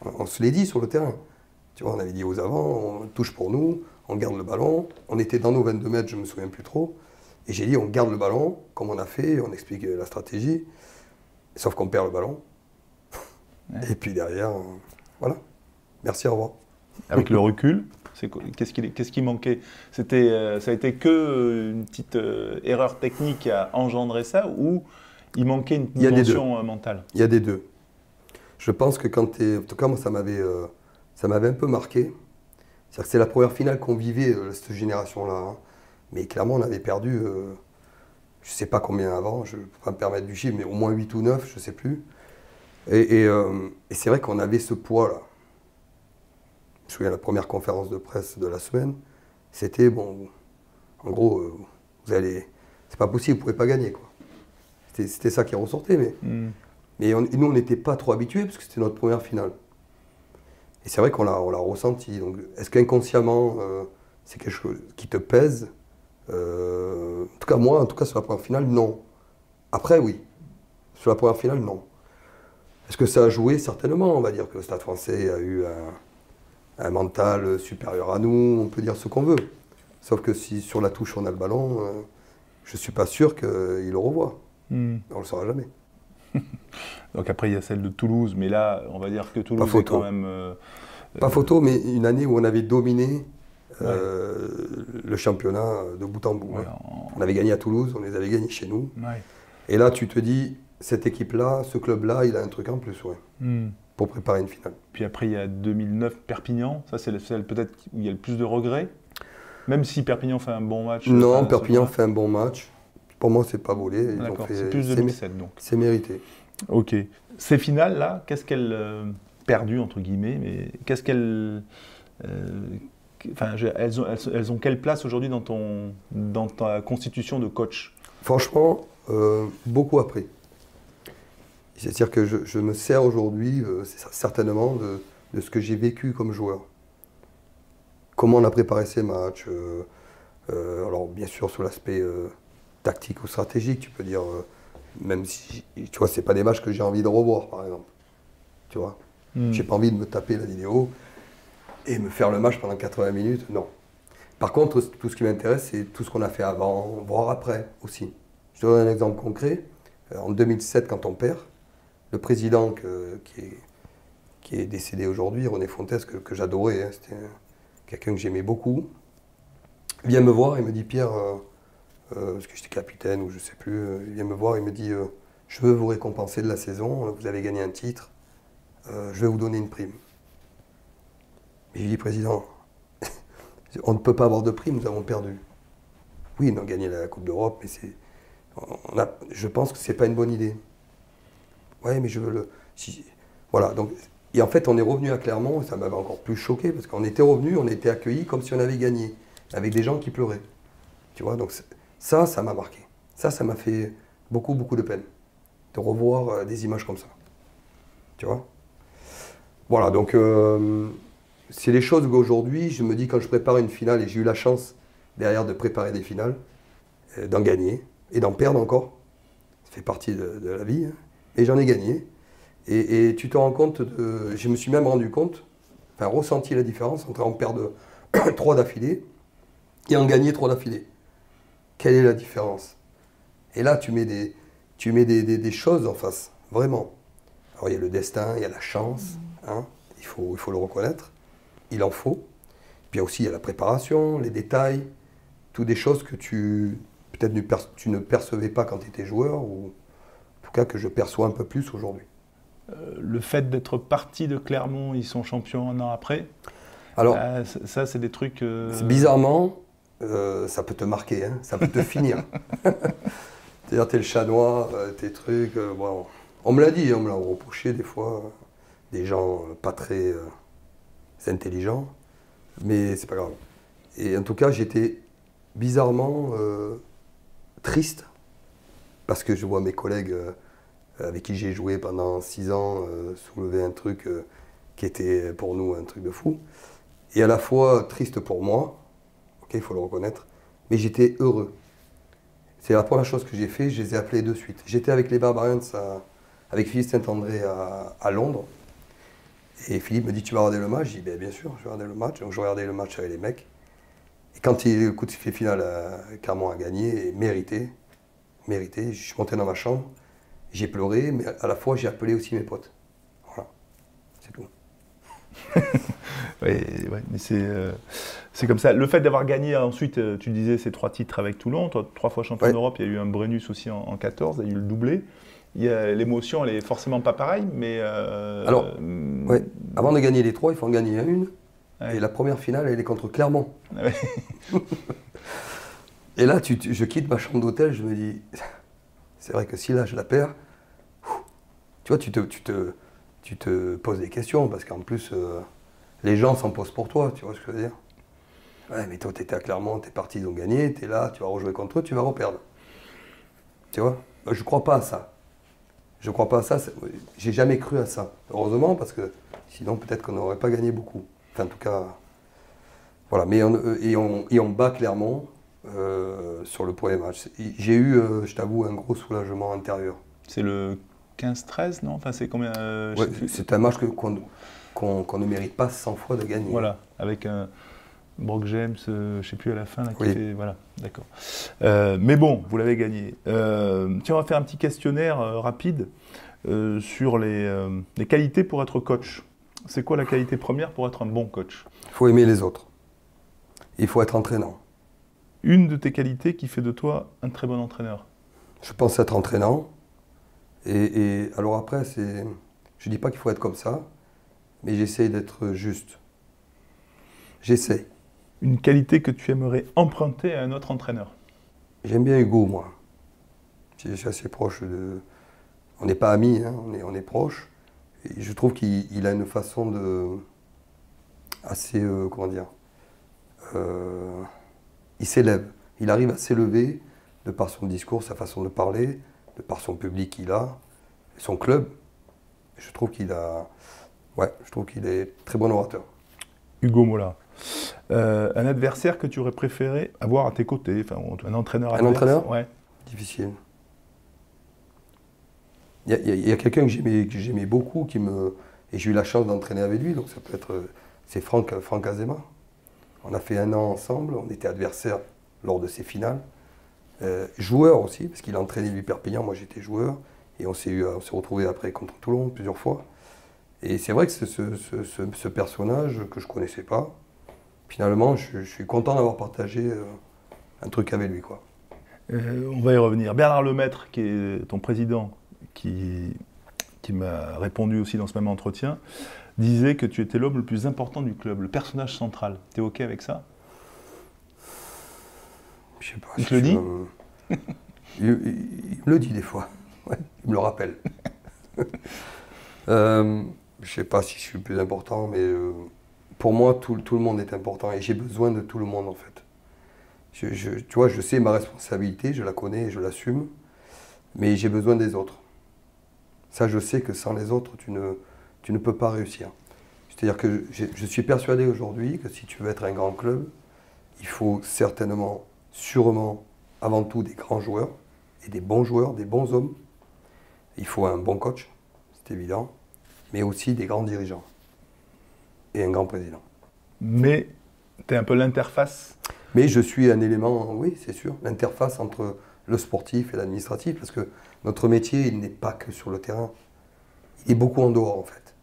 On se l'est dit sur le terrain. Tu vois, on avait dit aux avants, on touche pour nous, on garde le ballon. On était dans nos 22 mètres, je ne me souviens plus trop. Et j'ai dit, on garde le ballon, comme on a fait, on explique la stratégie. Sauf qu'on perd le ballon. Ouais. Et puis derrière, voilà. Merci, au revoir. Avec le recul, qu'est-ce qui manquait ? Ça a été que une petite erreur technique qui a engendré ça, ou il manquait une dimension mentale ? Il y a des deux. Je pense que quand tu es... En tout cas, moi, ça m'avait un peu marqué. C'est-à-dire que c'est la première finale qu'on vivait, cette génération-là. Hein. Mais clairement, on avait perdu, je ne sais pas combien avant, je ne peux pas me permettre du chiffre, mais au moins 8 ou 9, je ne sais plus. Et c'est vrai qu'on avait ce poids-là. Je me souviens, la première conférence de presse de la semaine, c'était, bon, en gros, c'est pas possible, vous ne pouvez pas gagner, quoi. C'était ça qui ressortait, mais nous, on n'était pas trop habitués, parce que c'était notre première finale. Et c'est vrai qu'on l'a ressenti. Donc, est-ce qu'inconsciemment, c'est quelque chose qui te pèse ? En tout cas, moi, sur la première finale, non. Après, oui. Sur la première finale, non. Est-ce que ça a joué ? Certainement. On va dire que le Stade Français a eu un mental supérieur à nous, on peut dire ce qu'on veut. Sauf que si sur la touche on a le ballon, je ne suis pas sûr qu'il le revoie. On ne le saura jamais. Donc après, il y a celle de Toulouse, mais là, on va dire que Toulouse est quand même... Pas photo, mais une année où on avait dominé le championnat de bout en bout. Ouais, on avait gagné à Toulouse, on les avait gagnés chez nous. Ouais. Et là, tu te dis, cette équipe-là, ce club-là, il a un truc en plus, pour préparer une finale. Puis après, il y a 2009 Perpignan, ça c'est celle peut-être où il y a le plus de regrets, même si Perpignan fait un bon match. Non, Perpignan fait un bon match. Pour moi, c'est pas volé. D'accord, c'est plus 2007 donc. C'est mérité. Ok. Ces finales-là, qu'est-ce qu'elles perdues, entre guillemets, mais qu'est-ce qu'elles... elles ont quelle place aujourd'hui dans ta constitution de coach ? Franchement, beaucoup appris. C'est-à-dire que je me sers aujourd'hui, certainement, de ce que j'ai vécu comme joueur. Comment on a préparé ces matchs. Alors, bien sûr, sur l'aspect tactique ou stratégique, tu peux dire, même si, tu vois, c'est pas des matchs que j'ai envie de revoir, par exemple. Tu vois, j'ai pas envie de me taper la vidéo et me faire le match pendant 80 minutes, non. Par contre, tout ce qui m'intéresse, c'est tout ce qu'on a fait avant, voire après aussi. Je te donne un exemple concret. En 2007, quand on perd, le président qui est décédé aujourd'hui, René Fontes, que j'adorais, hein, c'était quelqu'un que j'aimais beaucoup, vient me voir et me dit, Pierre, parce que j'étais capitaine ou je ne sais plus, il vient me voir et me dit, je veux vous récompenser de la saison, vous avez gagné un titre, je vais vous donner une prime. Et j'ai dit, président, on ne peut pas avoir de prime, nous avons perdu. Oui, on a gagné la Coupe d'Europe, mais je pense que ce n'est pas une bonne idée. Ouais, mais je veux le... Voilà, donc... Et en fait, on est revenu à Clermont, et ça m'avait encore plus choqué, parce qu'on était revenu, on était accueillis comme si on avait gagné, avec des gens qui pleuraient. Tu vois, donc ça m'a marqué. Ça m'a fait beaucoup, beaucoup de peine, de revoir des images comme ça. Tu vois? Voilà, donc c'est les choses qu'aujourd'hui, je me dis, quand je prépare une finale, et j'ai eu la chance, derrière, de préparer des finales, d'en gagner, et d'en perdre encore, ça fait partie de la vie, hein, et j'en ai gagné. Et tu te rends compte, je me suis même rendu compte, enfin ressenti la différence entre en perdre 3 d'affilée et en gagner 3 d'affilée. Quelle est la différence? Et là, tu mets des choses en face, vraiment. Alors il y a le destin, il y a la chance, hein, il faut le reconnaître, il en faut. Puis aussi il y a la préparation, les détails, toutes des choses que peut-être tu ne percevais pas quand tu étais joueur, ou en tout cas que je perçois un peu plus aujourd'hui. Le fait d'être parti de Clermont, ils sont champions un an après. Alors, ça, c'est des trucs... Bizarrement, ça peut te marquer, hein, ça peut te finir. C'est-à-dire, t'es le chat noir, tes trucs... bon, on me l'a dit, on me l'a reproché des fois, des gens pas très intelligents, mais c'est pas grave. Et en tout cas, j'étais bizarrement triste, parce que je vois mes collègues... avec qui j'ai joué pendant 6 ans, soulever un truc qui était pour nous un truc de fou. Et à la fois triste pour moi, ok, il faut le reconnaître, mais j'étais heureux. C'est la première chose que j'ai fait, je les ai appelés de suite. J'étais avec les Barbarians, avec Philippe Saint-André à Londres, et Philippe me dit, tu vas regarder le match? J'ai dit, bien sûr, je vais regarder le match. Donc je regardais le match avec les mecs. Et quand le coup de sifflet final, Clermont a gagné, et mérité, je suis monté dans ma chambre, j'ai pleuré, mais à la fois j'ai appelé aussi mes potes. Voilà, c'est tout. ouais, mais c'est comme ça. Le fait d'avoir gagné ensuite, tu disais, ces 3 titres avec Toulon, toi, 3 fois champion d'Europe, il y a eu un Brennus aussi en 14, il y a eu le doublé. L'émotion, elle est forcément pas pareille, mais... Alors, avant de gagner les 3, il faut en gagner une. Ouais. Et la première finale, elle est contre Clermont. Ouais. Et là, je quitte ma chambre d'hôtel, je me dis... C'est vrai que si là, je la perds, tu vois, tu te poses des questions, parce qu'en plus, les gens s'en posent pour toi, tu vois ce que je veux dire? Ouais, mais toi, tu étais à Clermont, t'es parti, ils ont gagné, t'es là, tu vas rejouer contre eux, tu vas reperdre. Tu vois? Je crois pas à ça. Je crois pas à ça, j'ai jamais cru à ça. Heureusement, parce que sinon, peut-être qu'on n'aurait pas gagné beaucoup. Enfin, en tout cas, voilà. Mais on bat Clermont. Sur le premier match. J'ai eu, je t'avoue, un gros soulagement intérieur. C'est le 15-13, non? Enfin, c'est combien ouais, c'est un match qu'on ne mérite pas 100 fois de gagner. Voilà, avec un Brock James, je ne sais plus à la fin, là, qui fait... Voilà, d'accord. Mais bon, vous l'avez gagné. Tiens, on va faire un petit questionnaire rapide sur les qualités pour être coach. C'est quoi la qualité première pour être un bon coach? Il faut aimer les autres. Il faut être entraînant. Une de tes qualités qui fait de toi un très bon entraîneur? Je pense être entraînant. Et alors après, je ne dis pas qu'il faut être comme ça, mais j'essaye d'être juste. J'essaie. Une qualité que tu aimerais emprunter à un autre entraîneur? J'aime bien Hugo, moi. Je suis assez proche de... On n'est pas amis, hein, on est proches. Et je trouve qu'il a une façon de... assez... comment dire il s'élève. Il arrive à s'élever de par son discours, sa façon de parler, de par son public qu'il a, son club. Je trouve qu'il est très bon orateur. Hugo Mola. Un adversaire que tu aurais préféré avoir à tes côtés, enfin, un entraîneur adverse. Un entraîneur? Ouais. Difficile. Il y a quelqu'un que j'aimais beaucoup, et j'ai eu la chance d'entraîner avec lui, donc ça peut être... C'est Franck Azema. On a fait 1 an ensemble, on était adversaires lors de ces finales. Joueur aussi, parce qu'il a entraîné lui Perpignan, moi j'étais joueur. Et on s'est retrouvés après contre Toulon plusieurs fois. Et c'est vrai que ce personnage que je ne connaissais pas, finalement, je suis content d'avoir partagé un truc avec lui, quoi. On va y revenir. Bernard Lemaître, qui est ton président, qui m'a répondu aussi dans ce même entretien, disait que tu étais l'homme le plus important du club, le personnage central. Tu es OK avec ça? Je sais pas. Il te le dit il me le dit des fois. Ouais, il me le rappelle. Je sais pas si je suis le plus important, mais pour moi, tout le monde est important et j'ai besoin de tout le monde en fait. Tu vois, je sais ma responsabilité, je la connais et je l'assume, mais j'ai besoin des autres. Ça, je sais que sans les autres, tu ne peux pas réussir. C'est-à-dire que je suis persuadé aujourd'hui que si tu veux être un grand club, il faut certainement, sûrement, avant tout des grands joueurs et des bons joueurs, des bons hommes. Il faut un bon coach, c'est évident, mais aussi des grands dirigeants et un grand président. Mais tu es un peu l'interface. Mais je suis un élément, oui, c'est sûr, l'interface entre le sportif et l'administratif, parce que notre métier, il n'est pas que sur le terrain. Il est beaucoup en dehors, en fait.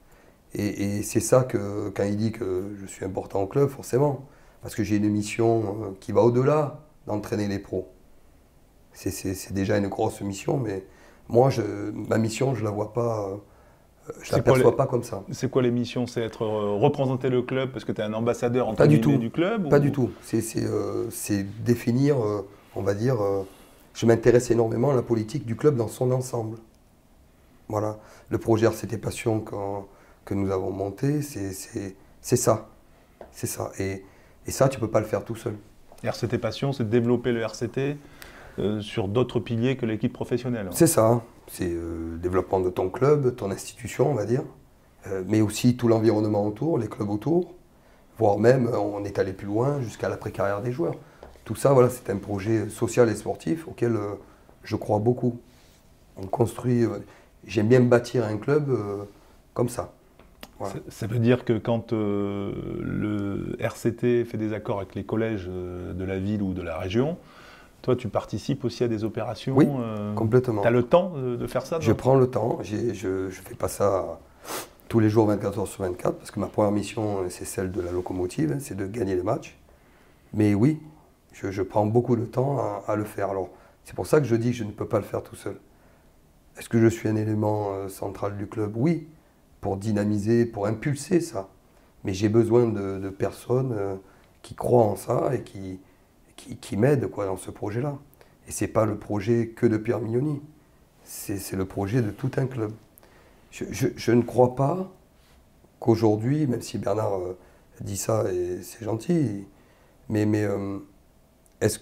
Et c'est ça que, quand il dit que je suis important au club, forcément, parce que j'ai une mission qui va au-delà d'entraîner les pros. C'est déjà une grosse mission, mais moi, ma mission, je ne la vois pas, je ne l'aperçois pas comme ça. C'est quoi les missions? C'est représenter le club parce que tu es un ambassadeur entre guillemets du club? Pas du tout. C'est définir, on va dire, je m'intéresse énormément à la politique du club dans son ensemble. Voilà. Le projet RCT Passion que nous avons monté, c'est ça. C'est ça. Et ça, tu ne peux pas le faire tout seul. RCT Passion, c'est de développer le RCT sur d'autres piliers que l'équipe professionnelle. C'est ça. C'est le développement de ton club, ton institution, on va dire, mais aussi tout l'environnement autour, les clubs autour, voire même, on est allé plus loin, jusqu'à l'après-carrière des joueurs. Tout ça, voilà, c'est un projet social et sportif auquel je crois beaucoup. On construit, j'aime bien bâtir un club comme ça. Voilà. Ça veut dire que quand le RCT fait des accords avec les collèges de la ville ou de la région, toi, tu participes aussi à des opérations? Oui, complètement. Tu as le temps de faire ça? Je prends le temps. Je ne fais pas ça tous les jours 24 heures sur 24, parce que ma première mission, c'est celle de la locomotive, c'est de gagner les matchs. Mais oui, je prends beaucoup de temps à le faire. Alors, c'est pour ça que je dis que je ne peux pas le faire tout seul. Est-ce que je suis un élément central du club? Oui, pour dynamiser, pour impulser ça. Mais j'ai besoin de personnes qui croient en ça et qui m'aident dans ce projet-là. Et ce n'est pas le projet que de Pierre Mignoni, c'est le projet de tout un club. Je ne crois pas qu'aujourd'hui, même si Bernard dit ça et c'est gentil, mais est-ce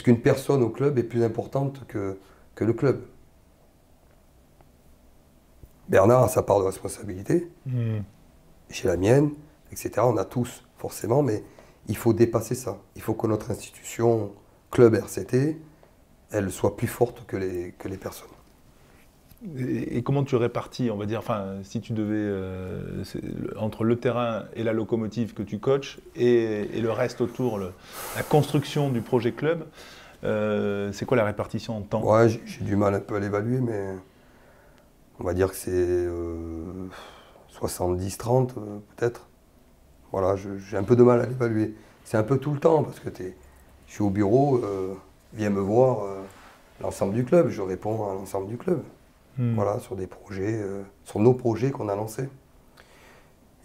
qu'une personne au club est plus importante que le club? Bernard a sa part de responsabilité, j'ai la mienne, etc. On a tous, forcément, mais il faut dépasser ça. Il faut que notre institution, club RCT, elle soit plus forte que les personnes. Et comment tu répartis, on va dire, enfin, si tu devais, entre le terrain et la locomotive que tu coaches et le reste autour, la construction du projet club, c'est quoi la répartition en temps? Ouais, j'ai du mal un peu à l'évaluer, mais on va dire que c'est 70-30 peut-être. Voilà, j'ai un peu de mal à l'évaluer. C'est un peu tout le temps, parce que je suis au bureau, viens me voir l'ensemble du club, je réponds à l'ensemble du club. Voilà, sur des projets, sur nos projets qu'on a lancés.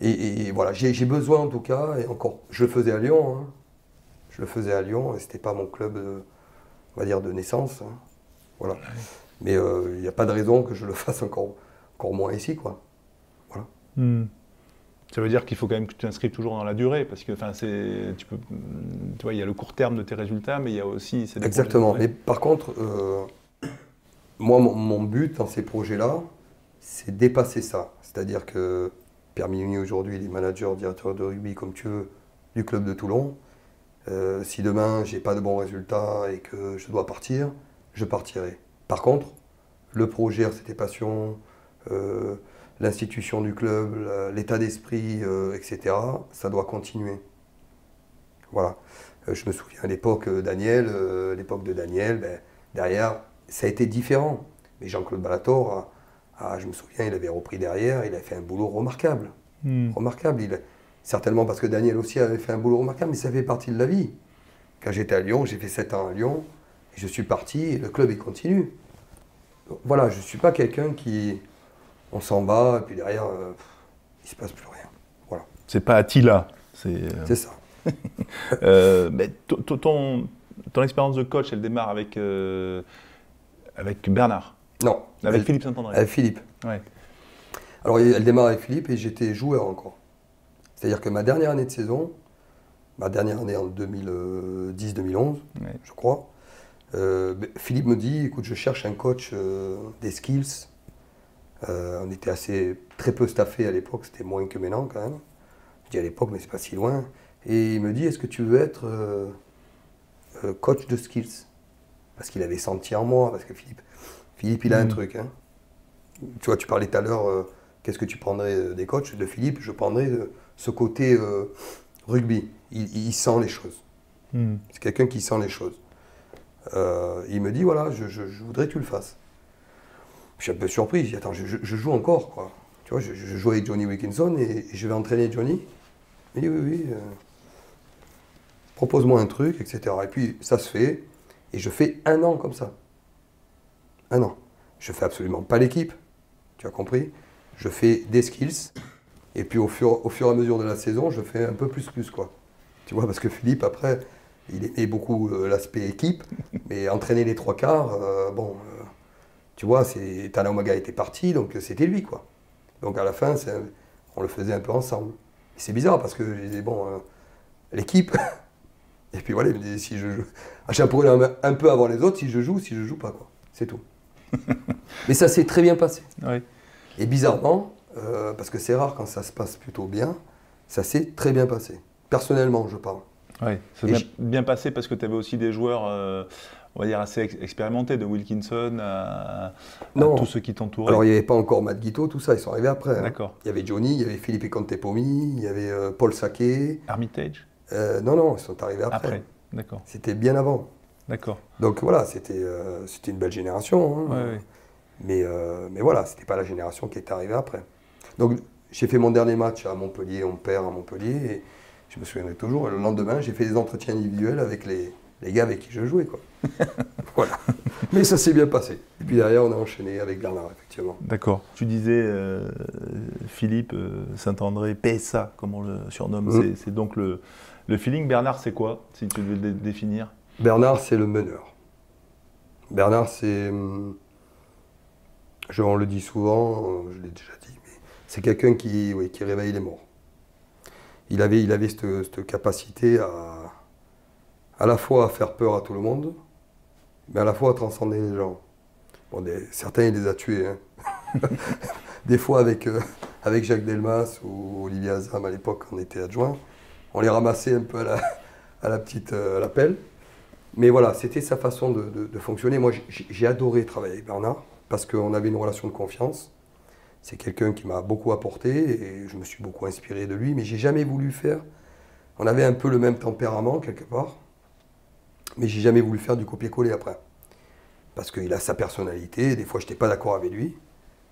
Et voilà, j'ai besoin en tout cas, et encore, je le faisais à Lyon, hein. Je le faisais à Lyon, et c'était pas mon club, on va dire, de naissance. Hein. Voilà. Mais il n'y a pas de raison que je le fasse encore moins ici, quoi. Voilà. Ça veut dire qu'il faut quand même que tu t'inscrives toujours dans la durée, parce que tu vois, il y a le court terme de tes résultats, mais il y a aussi... Exactement, mais par contre, moi, mon but dans ces projets-là, c'est dépasser ça. C'est-à-dire que Pierre Mignoni, aujourd'hui, il est manager, directeur de rugby, comme tu veux, du club de Toulon. Si demain, j'ai pas de bons résultats et que je dois partir, je partirai. Par contre, le projet RCT Passion, l'institution du club, l'état d'esprit, etc., ça doit continuer. Voilà. Je me souviens à l'époque de Daniel, derrière, ça a été différent. Mais Jean-Claude Ballator, je me souviens, il avait repris derrière, il a fait un boulot remarquable. Remarquable. Certainement parce que Daniel aussi avait fait un boulot remarquable, mais ça fait partie de la vie. Quand j'étais à Lyon, j'ai fait 7 ans à Lyon, et je suis parti, et le club il continue. Donc, voilà, je ne suis pas quelqu'un qui... On s'en va, et puis derrière, il ne se passe plus rien. Voilà. C'est pas Attila. C'est ça. Mais ton expérience de coach, elle démarre avec Bernard. Non. Avec Philippe Saint-André. Avec Philippe. Ouais. Alors elle démarre avec Philippe et j'étais joueur encore. C'est-à-dire que ma dernière année de saison, ma dernière année en 2010-2011, je crois, Philippe me dit, écoute, je cherche un coach des skills. On était très peu staffé à l'époque, c'était moins que maintenant quand même. Je dis à l'époque, mais c'est pas si loin. Et il me dit, est-ce que tu veux être coach de skills? Parce qu'il avait senti en moi, parce que Philippe il a un truc. Hein. Tu vois, tu parlais tout à l'heure, qu'est-ce que tu prendrais des coachs? De Philippe, je prendrais ce côté rugby. Il sent les choses. C'est quelqu'un qui sent les choses. Il me dit, voilà, je voudrais que tu le fasses. Je suis un peu surpris, je dis, attends, je joue encore, quoi. Tu vois, je joue avec Johnny Wilkinson et je vais entraîner Johnny. Il dit, oui, propose-moi un truc, etc. Et puis, ça se fait, et je fais 1 an comme ça. 1 an. Je fais absolument pas l'équipe, tu as compris. Je fais des skills, et puis au fur et à mesure de la saison, je fais un peu plus, quoi. Tu vois, parce que Philippe, après, il aimait beaucoup l'aspect équipe, mais entraîner les 3/4, tu vois, Tana Umaga était parti, donc c'était lui, quoi. Donc à la fin, on le faisait un peu ensemble. Et c'est bizarre, parce que je disais, l'équipe, et puis voilà, il me disait, si je joue, j'apprends un peu avant les autres, si je joue pas, quoi. C'est tout. Mais ça s'est très bien passé. Ouais. Et bizarrement, parce que c'est rare quand ça se passe plutôt bien, ça s'est très bien passé. Personnellement, je parle. Oui, ça s'est bien passé parce que tu avais aussi des joueurs, on va dire, assez expérimentés, de Wilkinson à tous ceux qui t'entouraient. Alors il n'y avait pas encore Matt Guito, tout ça, ils sont arrivés après. D'accord. Il y avait Johnny, il y avait Philippe Contepomi, il y avait Paul Saquet. Armitage Non, ils sont arrivés après. Après, d'accord. C'était bien avant. D'accord. Donc voilà, c'était une belle génération. Hein. Ouais. Mais voilà, c'était pas la génération qui est arrivée après. Donc j'ai fait mon dernier match à Montpellier, on perd à Montpellier, et je me souviendrai toujours, le lendemain, j'ai fait des entretiens individuels avec les gars avec qui je jouais, quoi. Voilà. Mais ça s'est bien passé. Et puis derrière, on a enchaîné avec Bernard, effectivement. D'accord. Tu disais, Philippe Saint-André, PSA, comme on le surnomme, c'est donc le feeling. Bernard, c'est quoi, si tu devais le définir? Bernard, c'est le meneur. Bernard, c'est... on le dit souvent, je l'ai déjà dit, mais c'est quelqu'un qui réveille les morts. Il avait cette capacité à la fois à faire peur à tout le monde, mais à la fois à transcender les gens. Bon, certains, il les a tués. Hein. Des fois, avec Jacques Delmas ou Olivier Azam, à l'époque, on était adjoints, on les ramassait un peu à la pelle. Mais voilà, c'était sa façon de fonctionner. Moi, j'ai adoré travailler avec Bernard, parce qu'on avait une relation de confiance. C'est quelqu'un qui m'a beaucoup apporté, et je me suis beaucoup inspiré de lui, mais j'ai jamais voulu faire... On avait un peu le même tempérament, quelque part, mais j'ai jamais voulu faire du copier-coller après. Parce qu'il a sa personnalité, des fois je n'étais pas d'accord avec lui,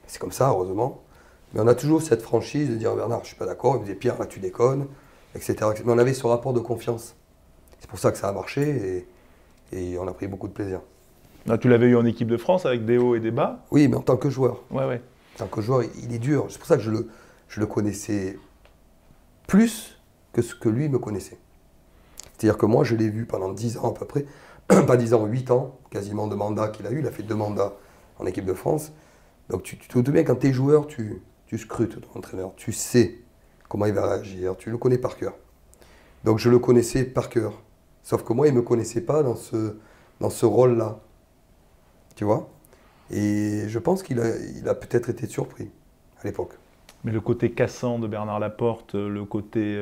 c'est comme ça, heureusement. Mais on a toujours cette franchise de dire, Bernard, je ne suis pas d'accord, il me disait, Pierre, là tu déconnes, etc. Mais on avait ce rapport de confiance. C'est pour ça que ça a marché, et on a pris beaucoup de plaisir. Là, tu l'avais eu en équipe de France avec des hauts et des bas? Oui, mais en tant que joueur. Ouais. En tant que joueur, il est dur. C'est pour ça que je le connaissais plus que ce que lui me connaissait. C'est-à-dire que moi, je l'ai vu pendant 10 ans à peu près, pas 10 ans, 8 ans, quasiment de mandats qu'il a eu. Il a fait 2 mandats en équipe de France. Donc tu te doutes bien, quand tu es joueur, tu scrutes ton entraîneur. Tu sais comment il va réagir, tu le connais par cœur. Donc je le connaissais par cœur. Sauf que moi, il ne me connaissait pas dans ce rôle-là. Tu vois? Et je pense qu'il a peut-être été surpris à l'époque. Mais le côté cassant de Bernard Laporte, le côté...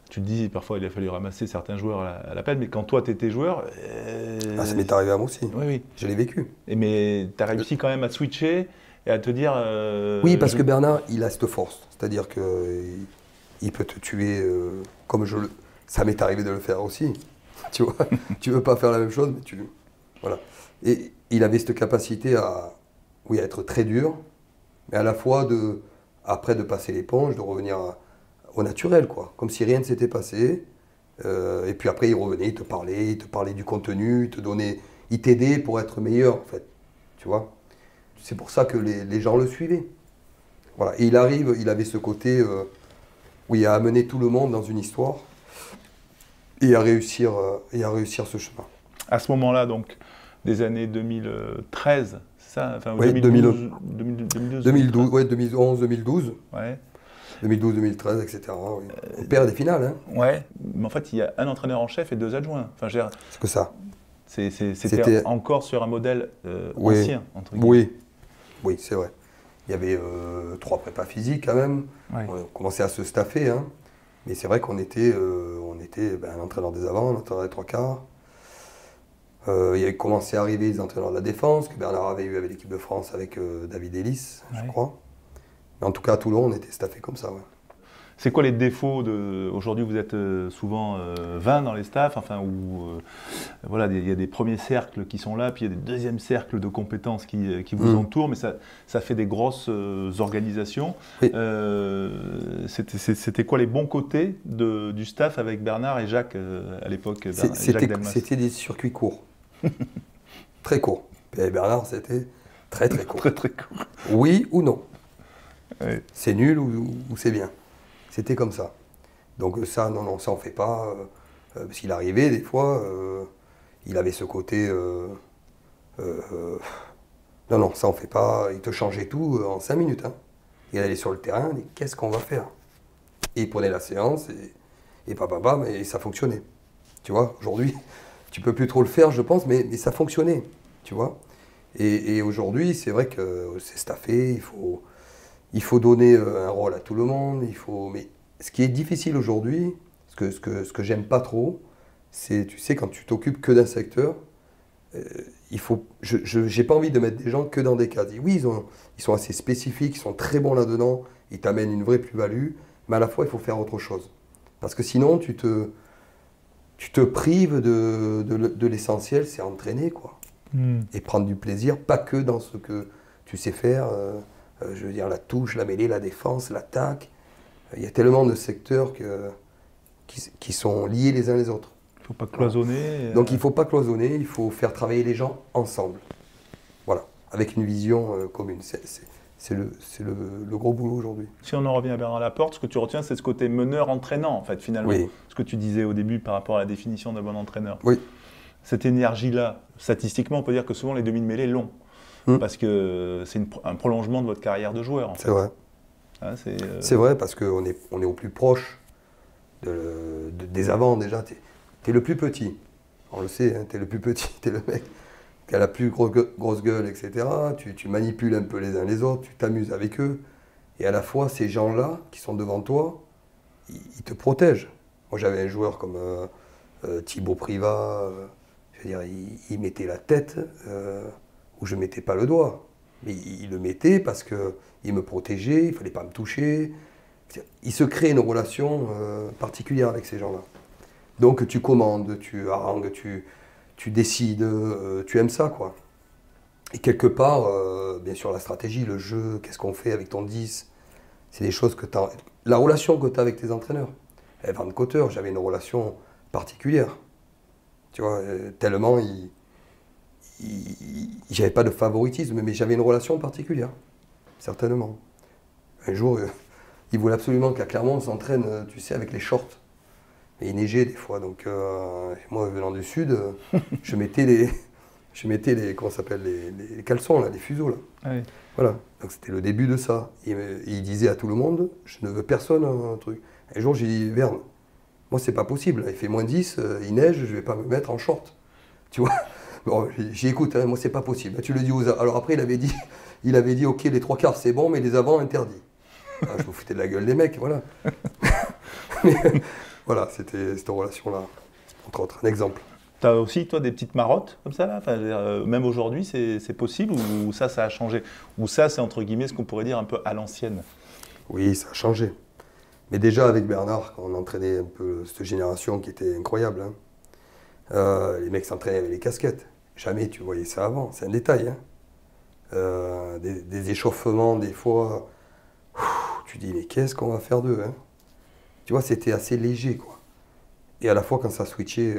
tu te dis, parfois il a fallu ramasser certains joueurs à la peine, mais quand toi tu étais joueur... ça m'est arrivé à moi aussi, oui. Je l'ai vécu. Mais tu as réussi quand même à switcher et à te dire... oui, parce que Bernard, il a cette force. C'est-à-dire qu'il peut te tuer comme je le... Ça m'est arrivé de le faire aussi. Tu vois, tu veux pas faire la même chose, mais tu... Voilà. Et il avait cette capacité à être très dur, mais à la fois après de passer l'éponge, de revenir au naturel, quoi. Comme si rien ne s'était passé. Et puis après, il revenait, il te parlait du contenu, il t'aidait pour être meilleur, en fait. Tu vois. C'est pour ça que les gens le suivaient. Voilà. Et il avait ce côté à amener tout le monde dans une histoire et à réussir ce chemin. À ce moment-là, donc, des années 2013, c'est ça, enfin, oui, 2012, 2011, 2012. Ouais. 2012, 2013, etc. Oui. On perd des finales. Hein. Ouais, mais en fait, il y a un entraîneur en chef et 2 adjoints. Enfin, c'est que ça. C'était encore sur un modèle ancien, entre guillemets. Oui, c'est vrai. Il y avait 3 prépas physiques quand même. Ouais. On commençait à se staffer. Hein. Mais c'est vrai qu'on était, l'entraîneur des avants, l'entraîneur des 3 quarts. Il y avait commencé à arriver les entraîneurs de la défense, que Bernard avait eu avec l'équipe de France avec David Ellis, je crois. Mais en tout cas, à Toulon, on était staffé comme ça. Ouais. C'est quoi les défauts aujourd'hui, vous êtes souvent 20 dans les staffs, enfin, voilà, il y a des premiers cercles qui sont là, puis il y a des deuxièmes cercles de compétences qui vous entourent, mais ça fait des grosses organisations. Oui. C'était quoi les bons côtés du staff avec Bernard et Jacques à l'époque? C'était des circuits courts. Très courts. Et avec Bernard, c'était très très court. Très court. Oui ou non. Oui. C'est nul ou c'est bien. C'était comme ça. Donc ça, non, ça on fait pas. Parce qu'il arrivait des fois, il avait ce côté... non, ça on fait pas. Il te changeait tout en 5 minutes. Hein. Il allait sur le terrain, mais qu'est-ce qu'on va faire? Et il prenait la séance et et ça fonctionnait. Tu vois, aujourd'hui, tu peux plus trop le faire, je pense, mais ça fonctionnait. Tu vois. Et aujourd'hui, c'est vrai que c'est staffé, il faut donner un rôle à tout le monde, mais ce qui est difficile aujourd'hui, ce que j'aime pas trop, c'est, tu sais, quand tu t'occupes que d'un secteur, j'ai pas envie de mettre des gens que dans des cases. Oui, ils sont assez spécifiques, ils sont très bons là-dedans, ils t'amènent une vraie plus-value, mais à la fois, il faut faire autre chose. Parce que sinon, tu te prives de l'essentiel, c'est entraîner, quoi. Et prendre du plaisir, pas que dans ce que tu sais faire. Je veux dire, la touche, la mêlée, la défense, l'attaque. Il y a tellement de secteurs qui sont liés les uns les autres. Il ne faut pas cloisonner. Donc il ne faut pas cloisonner, il faut faire travailler les gens ensemble. Voilà, avec une vision commune. C'est le gros boulot aujourd'hui. Si on en revient à Bernard Laporte, ce que tu retiens, c'est ce côté meneur-entraînant, en fait, finalement. Oui. Ce que tu disais au début par rapport à la définition d'un bon entraîneur. Oui. Cette énergie-là, statistiquement, on peut dire que souvent les demi-mêlées l'ont. Parce que c'est un prolongement de votre carrière de joueur. En fait. C'est vrai. Hein, c'est vrai parce qu'on est au plus proche des avants déjà. T'es le plus petit. On le sait, hein, t'es le plus petit, t'es le mec qui a la plus grosse gueule, etc. Tu manipules un peu les uns les autres, tu t'amuses avec eux. Et à la fois, ces gens-là qui sont devant toi, ils te protègent. Moi, j'avais un joueur comme Thibaut Privat, je veux dire, il mettait la tête... où je ne mettais pas le doigt. Mais il le mettait parce qu'il me protégeait, il ne fallait pas me toucher. Il se crée une relation particulière avec ces gens-là. Donc tu commandes, tu harangues, tu décides, tu aimes ça, quoi. Et quelque part, bien sûr, la stratégie, le jeu, qu'est-ce qu'on fait avec ton 10, c'est des choses que tu as... La relation que tu as avec tes entraîneurs. Avec Van Cotter, j'avais une relation particulière. Tu vois, tellement j'avais pas de favoritisme, mais j'avais une relation particulière, certainement. Un jour, il voulait absolument qu'à Clermont on s'entraîne, tu sais, avec les shorts. Et il neigeait des fois, donc moi, venant du sud, je mettais les comment ça s'appelle, les caleçons, là, les fuseaux, là. Oui. Voilà, donc c'était le début de ça. Et il disait à tout le monde, je ne veux personne, un truc. Un jour, j'ai dit, Verne, moi, c'est pas possible, il fait -10, il neige, je vais pas me mettre en short, tu vois. Bon, j'ai écoute, hein, moi c'est pas possible. Tu le dis aux... Alors après il avait dit ok les 3 quarts c'est bon mais les avants interdits. Ah, je me foutais de la gueule des mecs, voilà. Mais, voilà, c'était cette relation-là, entre autres, un exemple. Tu as aussi toi des petites marottes comme ça là, enfin, même aujourd'hui c'est possible ou ça a changé? Ou ça c'est entre guillemets ce qu'on pourrait dire un peu à l'ancienne? Oui, ça a changé. Mais déjà avec Bernard, quand on entraînait un peu cette génération qui était incroyable, hein, les mecs s'entraînaient avec les casquettes. Jamais tu voyais ça avant, c'est un détail. Hein. Des échauffements, des fois, tu dis mais qu'est-ce qu'on va faire d'eux, hein. Tu vois, c'était assez léger, quoi. Et à la fois quand ça switchait,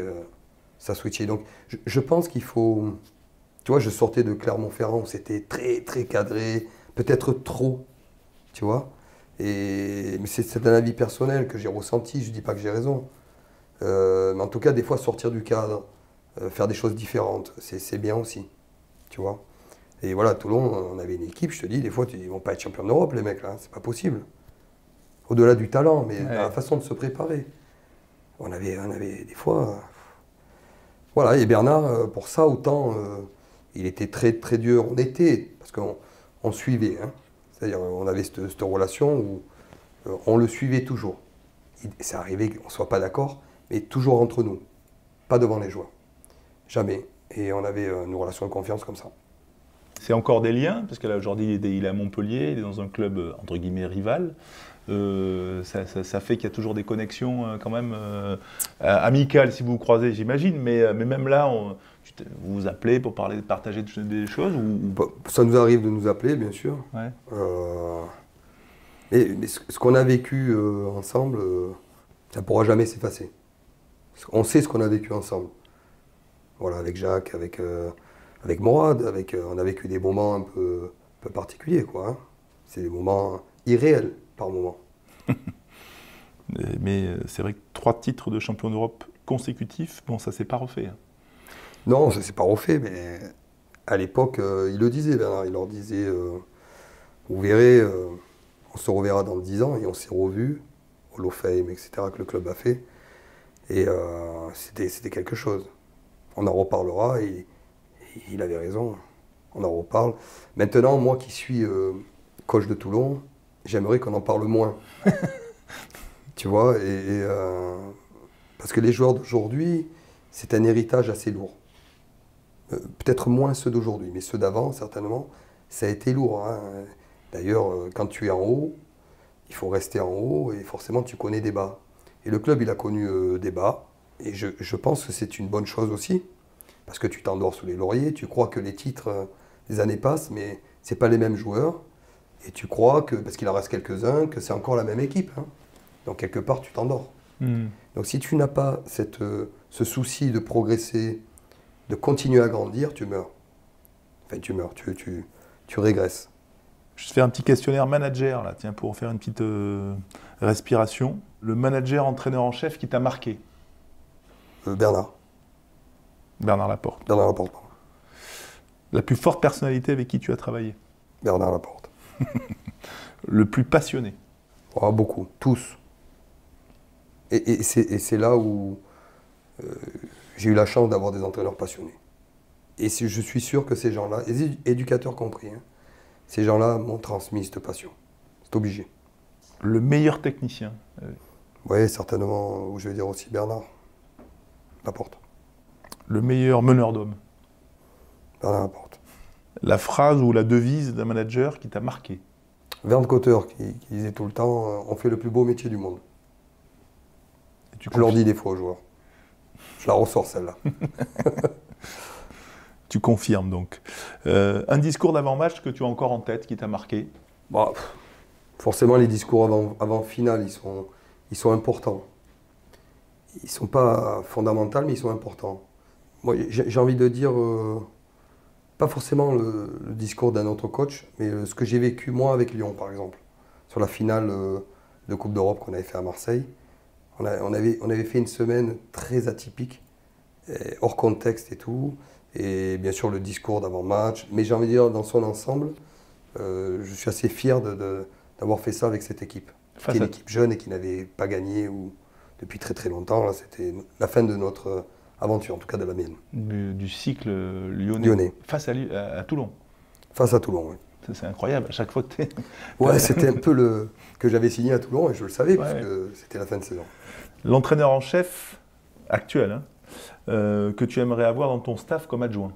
ça switchait. Donc je pense qu'il faut... Tu vois, je sortais de Clermont-Ferrand où c'était très très cadré, peut-être trop, tu vois. Mais c'est un avis personnel que j'ai ressenti, je ne dis pas que j'ai raison. Mais en tout cas, des fois, sortir du cadre, faire des choses différentes, c'est bien aussi, tu vois. Et voilà, à Toulon, on avait une équipe, je te dis, des fois, ils ne vont pas être champions d'Europe, les mecs, là, c'est pas possible. Au-delà du talent, mais la façon de se préparer. On avait des fois... Voilà, et Bernard, pour ça, autant, il était très, très dur. On était, parce qu'on suivait, hein. C'est-à-dire, on avait cette relation où on le suivait toujours. C'est arrivé qu'on ne soit pas d'accord, mais toujours entre nous, pas devant les joueurs. Jamais. Et on avait une relation de confiance comme ça. C'est encore des liens, parce que là aujourd'hui il est à Montpellier, il est dans un club entre guillemets rival. Ça fait qu'il y a toujours des connexions quand même amicales si vous vous croisez, j'imagine, mais même là, vous vous appelez pour partager des choses ou... Ça nous arrive de nous appeler, bien sûr. Ouais. Mais ce qu'on a vécu ensemble, ça ne pourra jamais s'effacer. On sait ce qu'on a vécu ensemble. Voilà, avec Jacques, avec Morad, on a vécu des moments un peu particuliers, quoi. Hein. C'est des moments irréels par moments. Mais c'est vrai que 3 titres de champion d'Europe consécutifs, bon, ça s'est pas refait. Hein. Non, ça s'est pas refait, mais à l'époque, il le disait, Bernard, il leur disait, vous verrez, on se reverra dans 10 ans, et on s'est revus, Hall of Fame, etc., que le club a fait, et c'était quelque chose. On en reparlera, et il avait raison, on en reparle. Maintenant, moi qui suis coach de Toulon, j'aimerais qu'on en parle moins. Tu vois, parce que les joueurs d'aujourd'hui, c'est un héritage assez lourd. Peut-être moins ceux d'aujourd'hui, mais ceux d'avant, certainement, ça a été lourd. Hein. D'ailleurs, quand tu es en haut, il faut rester en haut et forcément tu connais des bas. Et le club, il a connu des bas. Et je pense que c'est une bonne chose aussi, parce que tu t'endors sous les lauriers, tu crois que les titres, les années passent, mais ce n'est pas les mêmes joueurs. Et tu crois que, parce qu'il en reste quelques-uns, que c'est encore la même équipe. Hein. Donc quelque part, tu t'endors. Donc si tu n'as pas ce souci de progresser, de continuer à grandir, tu meurs. Enfin, tu meurs, tu régresses. Je vais faire un petit questionnaire manager, là, tiens, pour faire une petite respiration. Le manager, entraîneur en chef qui t'a marqué? Bernard. Bernard Laporte. Bernard Laporte, pardon. La plus forte personnalité avec qui tu as travaillé? Bernard Laporte. Le plus passionné? Oh, beaucoup, tous. Et c'est là où j'ai eu la chance d'avoir des entraîneurs passionnés. Et je suis sûr que ces gens-là, les éducateurs compris, hein, ces gens-là m'ont transmis cette passion. C'est obligé. Le meilleur technicien? Oui, certainement, je vais dire aussi Bernard Laporte. Le meilleur meneur d'hommes? Bernard Laporte. La phrase ou la devise d'un manager qui t'a marqué? Verne Cotter qui disait tout le temps on fait le plus beau métier du monde. Je leur dis des fois aux joueurs. Je la ressors celle-là. Tu confirmes donc. Un discours d'avant-match que tu as encore en tête, qui t'a marqué? Bah, forcément, les discours avant finale, ils sont importants. Ils ne sont pas fondamentaux, mais ils sont importants. Moi, j'ai envie de dire, pas forcément le discours d'un autre coach, mais ce que j'ai vécu moi avec Lyon, par exemple, sur la finale de Coupe d'Europe qu'on avait fait à Marseille. On avait fait une semaine très atypique, hors contexte et tout. Et bien sûr le discours d'avant-match. Mais j'ai envie de dire, dans son ensemble, je suis assez fier d'avoir fait ça avec cette équipe. Qui est une équipe jeune et qui n'avait pas gagné depuis très très longtemps. Là, c'était la fin de notre aventure, en tout cas de la mienne. Du cycle lyonnais. Face à Toulon. Face à Toulon, oui. C'est incroyable, à chaque fois que tu es... Ouais, c'était un peu que j'avais signé à Toulon et je le savais, parce que c'était la fin de saison. L'entraîneur en chef actuel, hein, que tu aimerais avoir dans ton staff comme adjoint?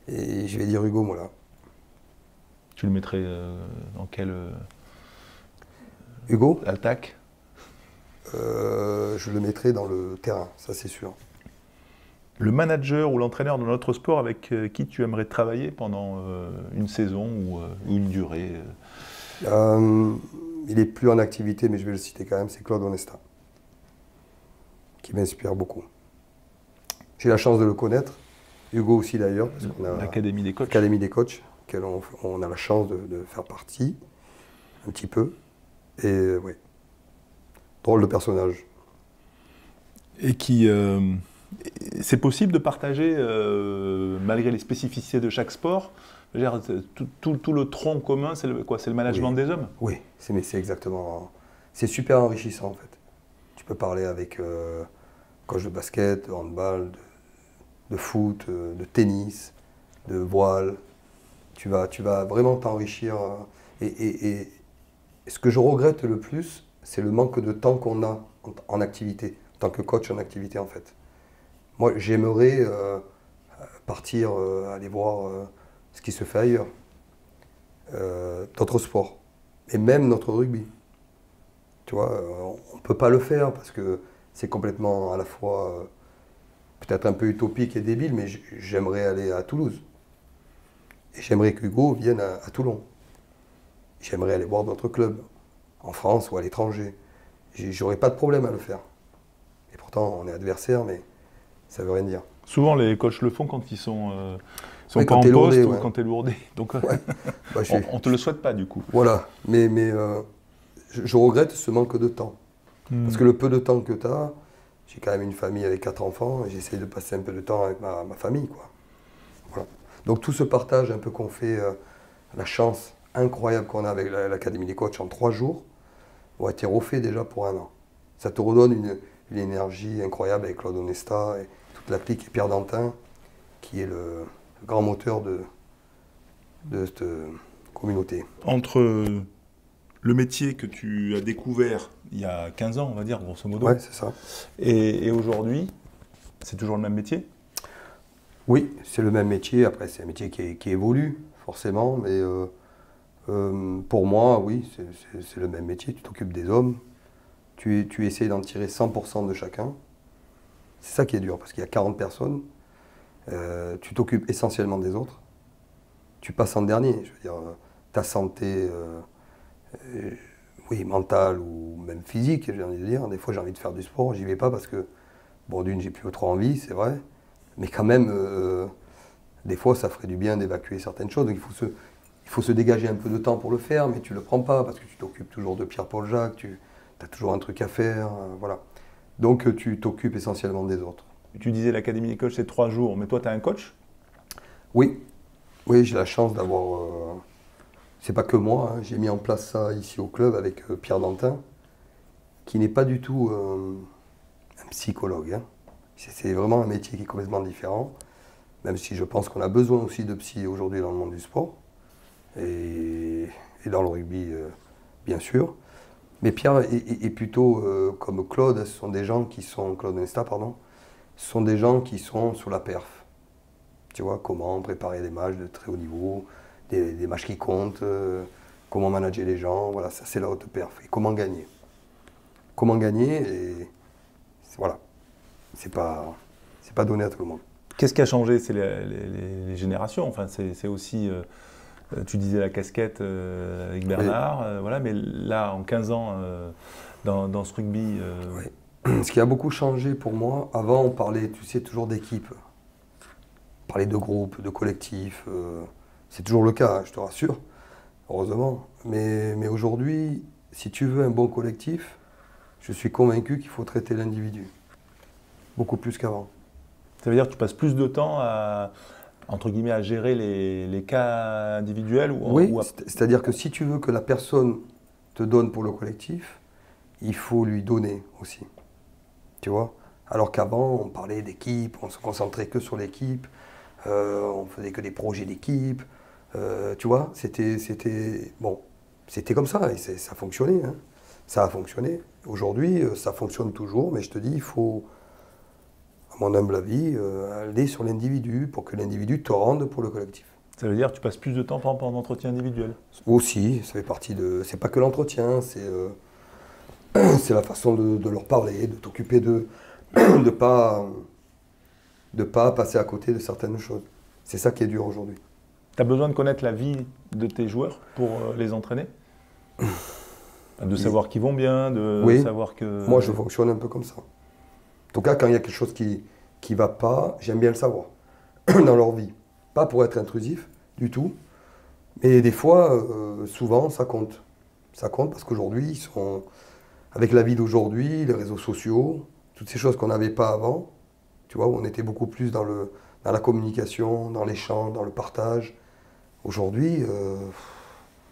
Et je vais dire Hugo Mola. Tu le mettrais dans quel... Hugo, l'attaque. Je le mettrai dans le terrain, ça c'est sûr. Le manager ou l'entraîneur de notre sport avec qui tu aimerais travailler pendant une saison ou une durée Il n'est plus en activité, mais je vais le citer quand même, c'est Claude Onesta, qui m'inspire beaucoup. J'ai la chance de le connaître, Hugo aussi d'ailleurs, parce qu'on a l'Académie des coachs. L'Académie des coachs, on a la chance de faire partie, un petit peu. Et oui, drôle de personnage. Et qui... c'est possible de partager, malgré les spécificités de chaque sport, tout le tronc commun, c'est le management des hommes? Oui, c'est exactement... C'est super enrichissant en fait. Tu peux parler avec coach de basket, de handball, de foot, de tennis, de voile. Tu vas vraiment t'enrichir. Et ce que je regrette le plus, c'est le manque de temps qu'on a en activité, en tant que coach en activité en fait. Moi, j'aimerais partir, aller voir ce qui se fait ailleurs, d'autres sports, et même notre rugby. Tu vois, on ne peut pas le faire parce que c'est complètement à la fois peut-être un peu utopique et débile, mais j'aimerais aller à Toulouse. Et j'aimerais qu'Hugo vienne à Toulon. J'aimerais aller voir d'autres clubs, en France ou à l'étranger. J'aurais pas de problème à le faire. Et pourtant, on est adversaires, mais ça veut rien dire. Souvent, les coachs le font quand ils sont oui, pas en poste ou quand tu es lourdé. Donc, ouais. Bah, on ne te le souhaite pas, du coup. Voilà, mais je regrette ce manque de temps. Parce que le peu de temps que tu as, j'ai quand même une famille avec 4 enfants, et j'essaie de passer un peu de temps avec ma famille, quoi. Voilà. Donc tout ce partage un peu qu'on fait, la chance incroyable qu'on a avec l'Académie des coachs en 3 jours, a été refait déjà pour 1 an. Ça te redonne une énergie incroyable avec Claude Onesta et toute la clique et Pierre Dantin, qui est le grand moteur de cette communauté. Entre le métier que tu as découvert il y a 15 ans, on va dire, grosso modo, ouais, c'est ça. Et aujourd'hui, c'est toujours le même métier? Oui, c'est le même métier. Après, c'est un métier qui évolue, forcément, mais pour moi, oui, c'est le même métier. Tu t'occupes des hommes, tu essaies d'en tirer 100% de chacun. C'est ça qui est dur, parce qu'il y a 40 personnes. Tu t'occupes essentiellement des autres. Tu passes en dernier. Je veux dire, ta santé, oui, mentale ou même physique, j'ai envie de dire. Des fois, j'ai envie de faire du sport, j'y vais pas parce que, bon, d'une, j'ai plus trop envie, c'est vrai. Mais quand même, des fois, ça ferait du bien d'évacuer certaines choses. Donc, il faut se dégager un peu de temps pour le faire, mais tu ne le prends pas parce que tu t'occupes toujours de Pierre-Paul Jacques, tu as toujours un truc à faire, voilà. Donc, tu t'occupes essentiellement des autres. Tu disais l'Académie des coachs, c'est 3 jours, mais toi, tu as un coach? Oui, oui, j'ai la chance d'avoir... c'est pas que moi, hein, j'ai mis en place ça ici au club avec Pierre Dantin, qui n'est pas du tout un psychologue, hein. C'est vraiment un métier qui est complètement différent, même si je pense qu'on a besoin aussi de psy aujourd'hui dans le monde du sport, et dans le rugby, bien sûr. Mais Pierre est plutôt comme Claude, ce sont des gens qui sont, Claude Onesta, pardon, ce sont des gens qui sont sur la perf. Tu vois, comment préparer des matchs de très haut niveau, des matchs qui comptent, comment manager les gens, voilà, ça c'est la haute perf. Et comment gagner. Comment gagner, et voilà. C'est pas donné à tout le monde. Qu'est-ce qui a changé? C'est les générations. Enfin, c'est aussi, tu disais la casquette avec Bernard, oui. Voilà, mais là, en 15 ans, dans ce rugby... Oui. Ce qui a beaucoup changé pour moi, avant on parlait, tu sais, toujours d'équipe. On parlait de groupe, de collectif. C'est toujours le cas, hein, je te rassure, heureusement. Mais aujourd'hui, si tu veux un bon collectif, je suis convaincu qu'il faut traiter l'individu. Beaucoup plus qu'avant. Ça veut dire que tu passes plus de temps à, entre guillemets, à gérer les cas individuels Oui, c'est-à-dire que si tu veux que la personne te donne pour le collectif, il faut lui donner aussi. Tu vois? Alors qu'avant, on parlait d'équipe, on se concentrait que sur l'équipe, on faisait que des projets d'équipe. Tu vois? C'était comme ça et ça fonctionnait. Hein. Ça a fonctionné. Aujourd'hui, ça fonctionne toujours, mais je te dis, il faut... à mon humble avis, aller sur l'individu pour que l'individu te rende pour le collectif. Ça veut dire que tu passes plus de temps par exemple en entretien individuel? Aussi, ça fait partie de... C'est pas que l'entretien, c'est la façon de leur parler, de t'occuper d'eux, de pas passer à côté de certaines choses. C'est ça qui est dur aujourd'hui. Tu as besoin de connaître la vie de tes joueurs pour les entraîner? De savoir qu'ils vont bien, de savoir que... Moi, je fonctionne un peu comme ça. En tout cas, quand il y a quelque chose qui ne va pas, j'aime bien le savoir dans leur vie. Pas pour être intrusif du tout, mais des fois, souvent, ça compte. Ça compte parce qu'aujourd'hui, ils sont... Avec la vie d'aujourd'hui, les réseaux sociaux, toutes ces choses qu'on n'avait pas avant, tu vois, où on était beaucoup plus dans la communication, dans l'échange, dans le partage. Aujourd'hui,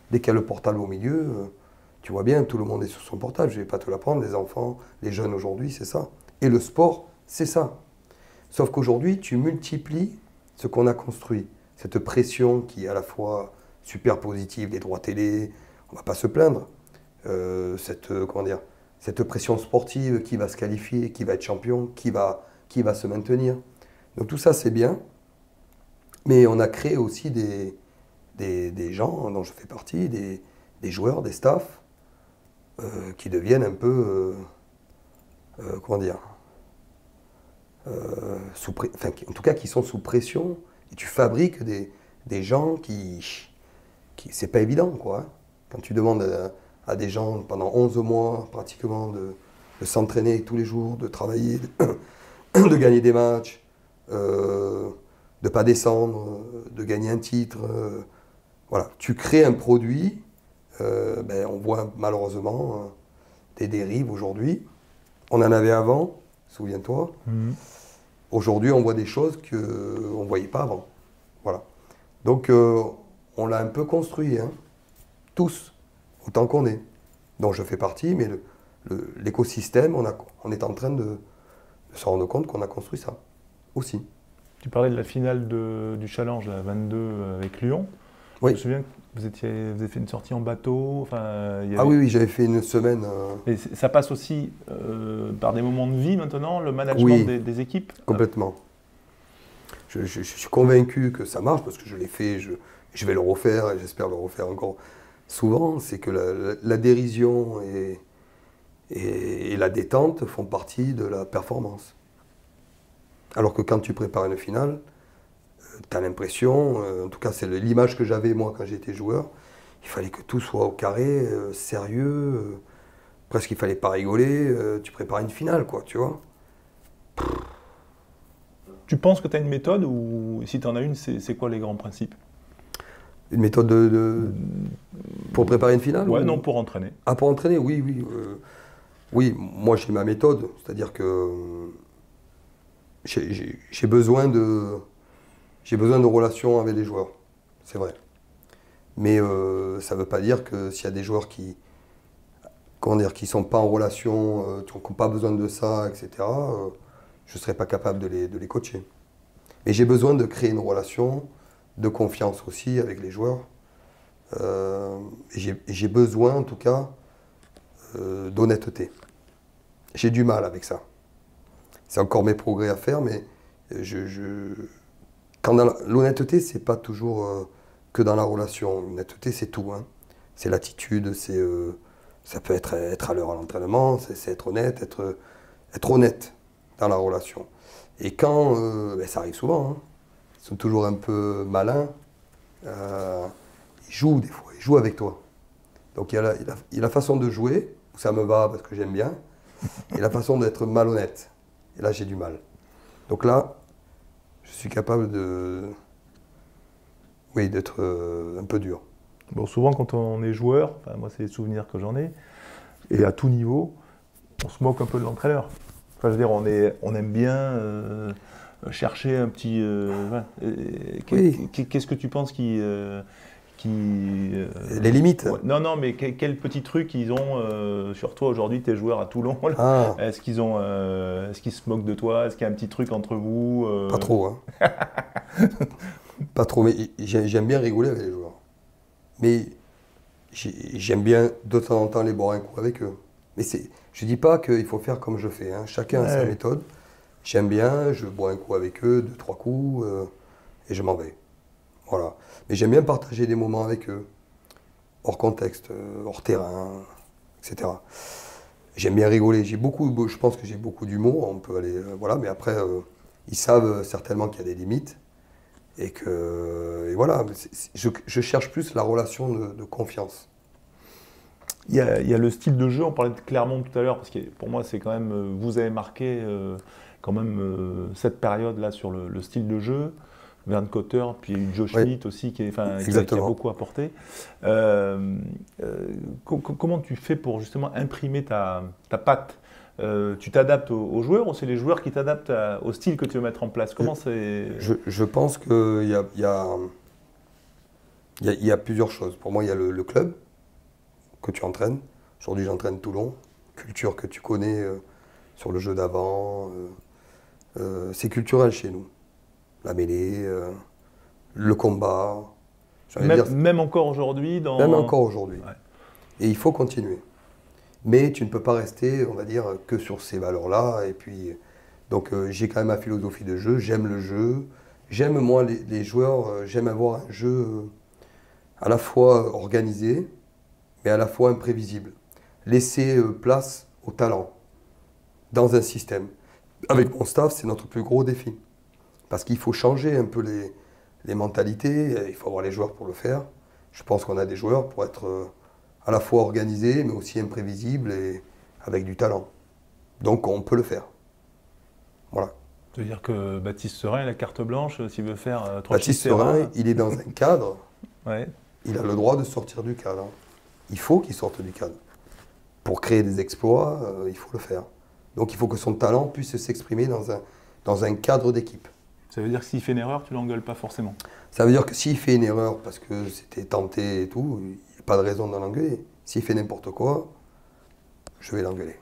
dès qu'il y a le portable au milieu, tu vois bien, tout le monde est sur son portable. Je ne vais pas te l'apprendre, les enfants, les jeunes aujourd'hui, c'est ça. Et le sport, c'est ça. Sauf qu'aujourd'hui, tu multiplies ce qu'on a construit. Cette pression qui est à la fois super positive, les droits télé, on ne va pas se plaindre. Cette pression sportive, qui va se qualifier, qui va être champion, qui va se maintenir. Donc tout ça, c'est bien. Mais on a créé aussi des gens dont je fais partie, des joueurs, des staffs, qui deviennent un peu, en tout cas qui sont sous pression. Et tu fabriques des gens qui c'est pas évident, quoi. Quand tu demandes à des gens pendant 11 mois pratiquement de s'entraîner tous les jours, de travailler, de gagner des matchs, de ne pas descendre, de gagner un titre. Voilà, tu crées un produit, on voit malheureusement des dérives aujourd'hui. On en avait avant, souviens-toi. Aujourd'hui, on voit des choses qu'on ne voyait pas avant. Voilà. Donc, on l'a un peu construit, hein, tous, autant qu'on est. Donc, je fais partie, mais l'écosystème, on est en train de se rendre compte qu'on a construit ça aussi. Tu parlais de la finale du Challenge, la 22 avec Lyon. Oui. Je me souviens que vous avez fait une sortie en bateau. Ah oui, j'avais fait une semaine. Et ça passe aussi par des moments de vie maintenant, le management des équipes. Complètement. Je suis convaincu que ça marche parce que je l'ai fait, je vais le refaire et j'espère le refaire encore souvent. C'est que la dérision et la détente font partie de la performance. Alors que quand tu prépares une finale, tu as l'impression, en tout cas c'est l'image que j'avais moi quand j'étais joueur, il fallait que tout soit au carré, sérieux, presque il fallait pas rigoler, tu prépares une finale, quoi, tu vois. Tu penses que tu as une méthode ou si tu en as une, c'est quoi les grands principes? Une méthode pour préparer une finale? Ouais, non, pour entraîner. Ah, pour entraîner, oui. Oui, moi j'ai ma méthode, c'est-à-dire que j'ai besoin de relations avec les joueurs, c'est vrai. Mais ça ne veut pas dire que s'il y a des joueurs qui ne sont pas en relation, qui n'ont pas besoin de ça, etc., je ne serais pas capable de les coacher. Mais j'ai besoin de créer une relation de confiance aussi avec les joueurs. J'ai besoin, en tout cas, d'honnêteté. J'ai du mal avec ça. C'est encore mes progrès à faire, mais l'honnêteté, c'est pas toujours que dans la relation. L'honnêteté, c'est tout, hein. C'est l'attitude, ça peut être à l'heure à l'entraînement, c'est être honnête, être honnête dans la relation. Et quand, ça arrive souvent, hein, ils sont toujours un peu malins, ils jouent des fois, ils jouent avec toi. Donc il y a la façon de jouer, où ça me va parce que j'aime bien, et la façon d'être malhonnête. Et là, j'ai du mal. Donc là, je suis capable d'être un peu dur. Bon, souvent, quand on est joueur, moi, c'est les souvenirs que j'en ai, et à tout niveau, on se moque un peu de l'entraîneur. Enfin, je veux dire, on aime bien chercher un petit... Qu'est-ce que tu penses les limites. Non, mais quel petit truc ils ont sur toi aujourd'hui, tes joueurs à Toulon là. Ah. Est-ce qu'ils se moquent de toi? Est-ce qu'il y a un petit truc entre vous Pas trop, hein. Pas trop, mais j'aime bien rigoler avec les joueurs. Mais j'aime bien de temps en temps les boire un coup avec eux. Mais je dis pas qu'il faut faire comme je fais, hein. Chacun a sa méthode. J'aime bien, je bois un coup avec eux, 2-3 coups, et je m'en vais. Voilà. Mais j'aime bien partager des moments avec eux, hors contexte, hors terrain, etc. J'aime bien rigoler. Je pense que j'ai beaucoup d'humour. On peut aller, voilà. Mais après, ils savent certainement qu'il y a des limites et voilà. Je cherche plus la relation de confiance. Il y a le style de jeu. On parlait de Clermont tout à l'heure parce que pour moi, c'est quand même. Vous avez marqué quand même cette période-là sur le style de jeu. Vern Cotter, puis Joe Schmidt aussi, qui a beaucoup apporté. Comment tu fais pour justement imprimer ta patte? Tu t'adaptes aux joueurs ou c'est les joueurs qui t'adaptent au style que tu veux mettre en place? Comment c'est... Je pense qu'il y a plusieurs choses. Pour moi, il y a le club que tu entraînes. Aujourd'hui, j'entraîne Toulon. Culture que tu connais sur le jeu d'avant. C'est culturel chez nous. La mêlée, le combat. Même encore aujourd'hui Même encore aujourd'hui. Ouais. Et il faut continuer. Mais tu ne peux pas rester, on va dire, que sur ces valeurs-là. Et puis, donc j'ai quand même ma philosophie de jeu. J'aime le jeu. J'aime, moi, les joueurs. J'aime avoir un jeu à la fois organisé, mais à la fois imprévisible. Laisser place au talent dans un système. Avec mon staff, c'est notre plus gros défi. Parce qu'il faut changer un peu les mentalités, il faut avoir les joueurs pour le faire. Je pense qu'on a des joueurs pour être à la fois organisés, mais aussi imprévisibles et avec du talent. Donc on peut le faire. Voilà. Ça veut dire que Baptiste Serin, la carte blanche, s'il veut faire 3 Baptiste Serin, il est dans un cadre. Ouais. Il a le droit de sortir du cadre. Il faut qu'il sorte du cadre. Pour créer des exploits, il faut le faire. Donc il faut que son talent puisse s'exprimer dans un cadre d'équipe. Ça veut dire que s'il fait une erreur, tu l'engueules pas forcément? Ça veut dire que s'il fait une erreur parce que c'était tenté et tout, il n'y a pas de raison d'en engueuler. S'il fait n'importe quoi, je vais l'engueuler.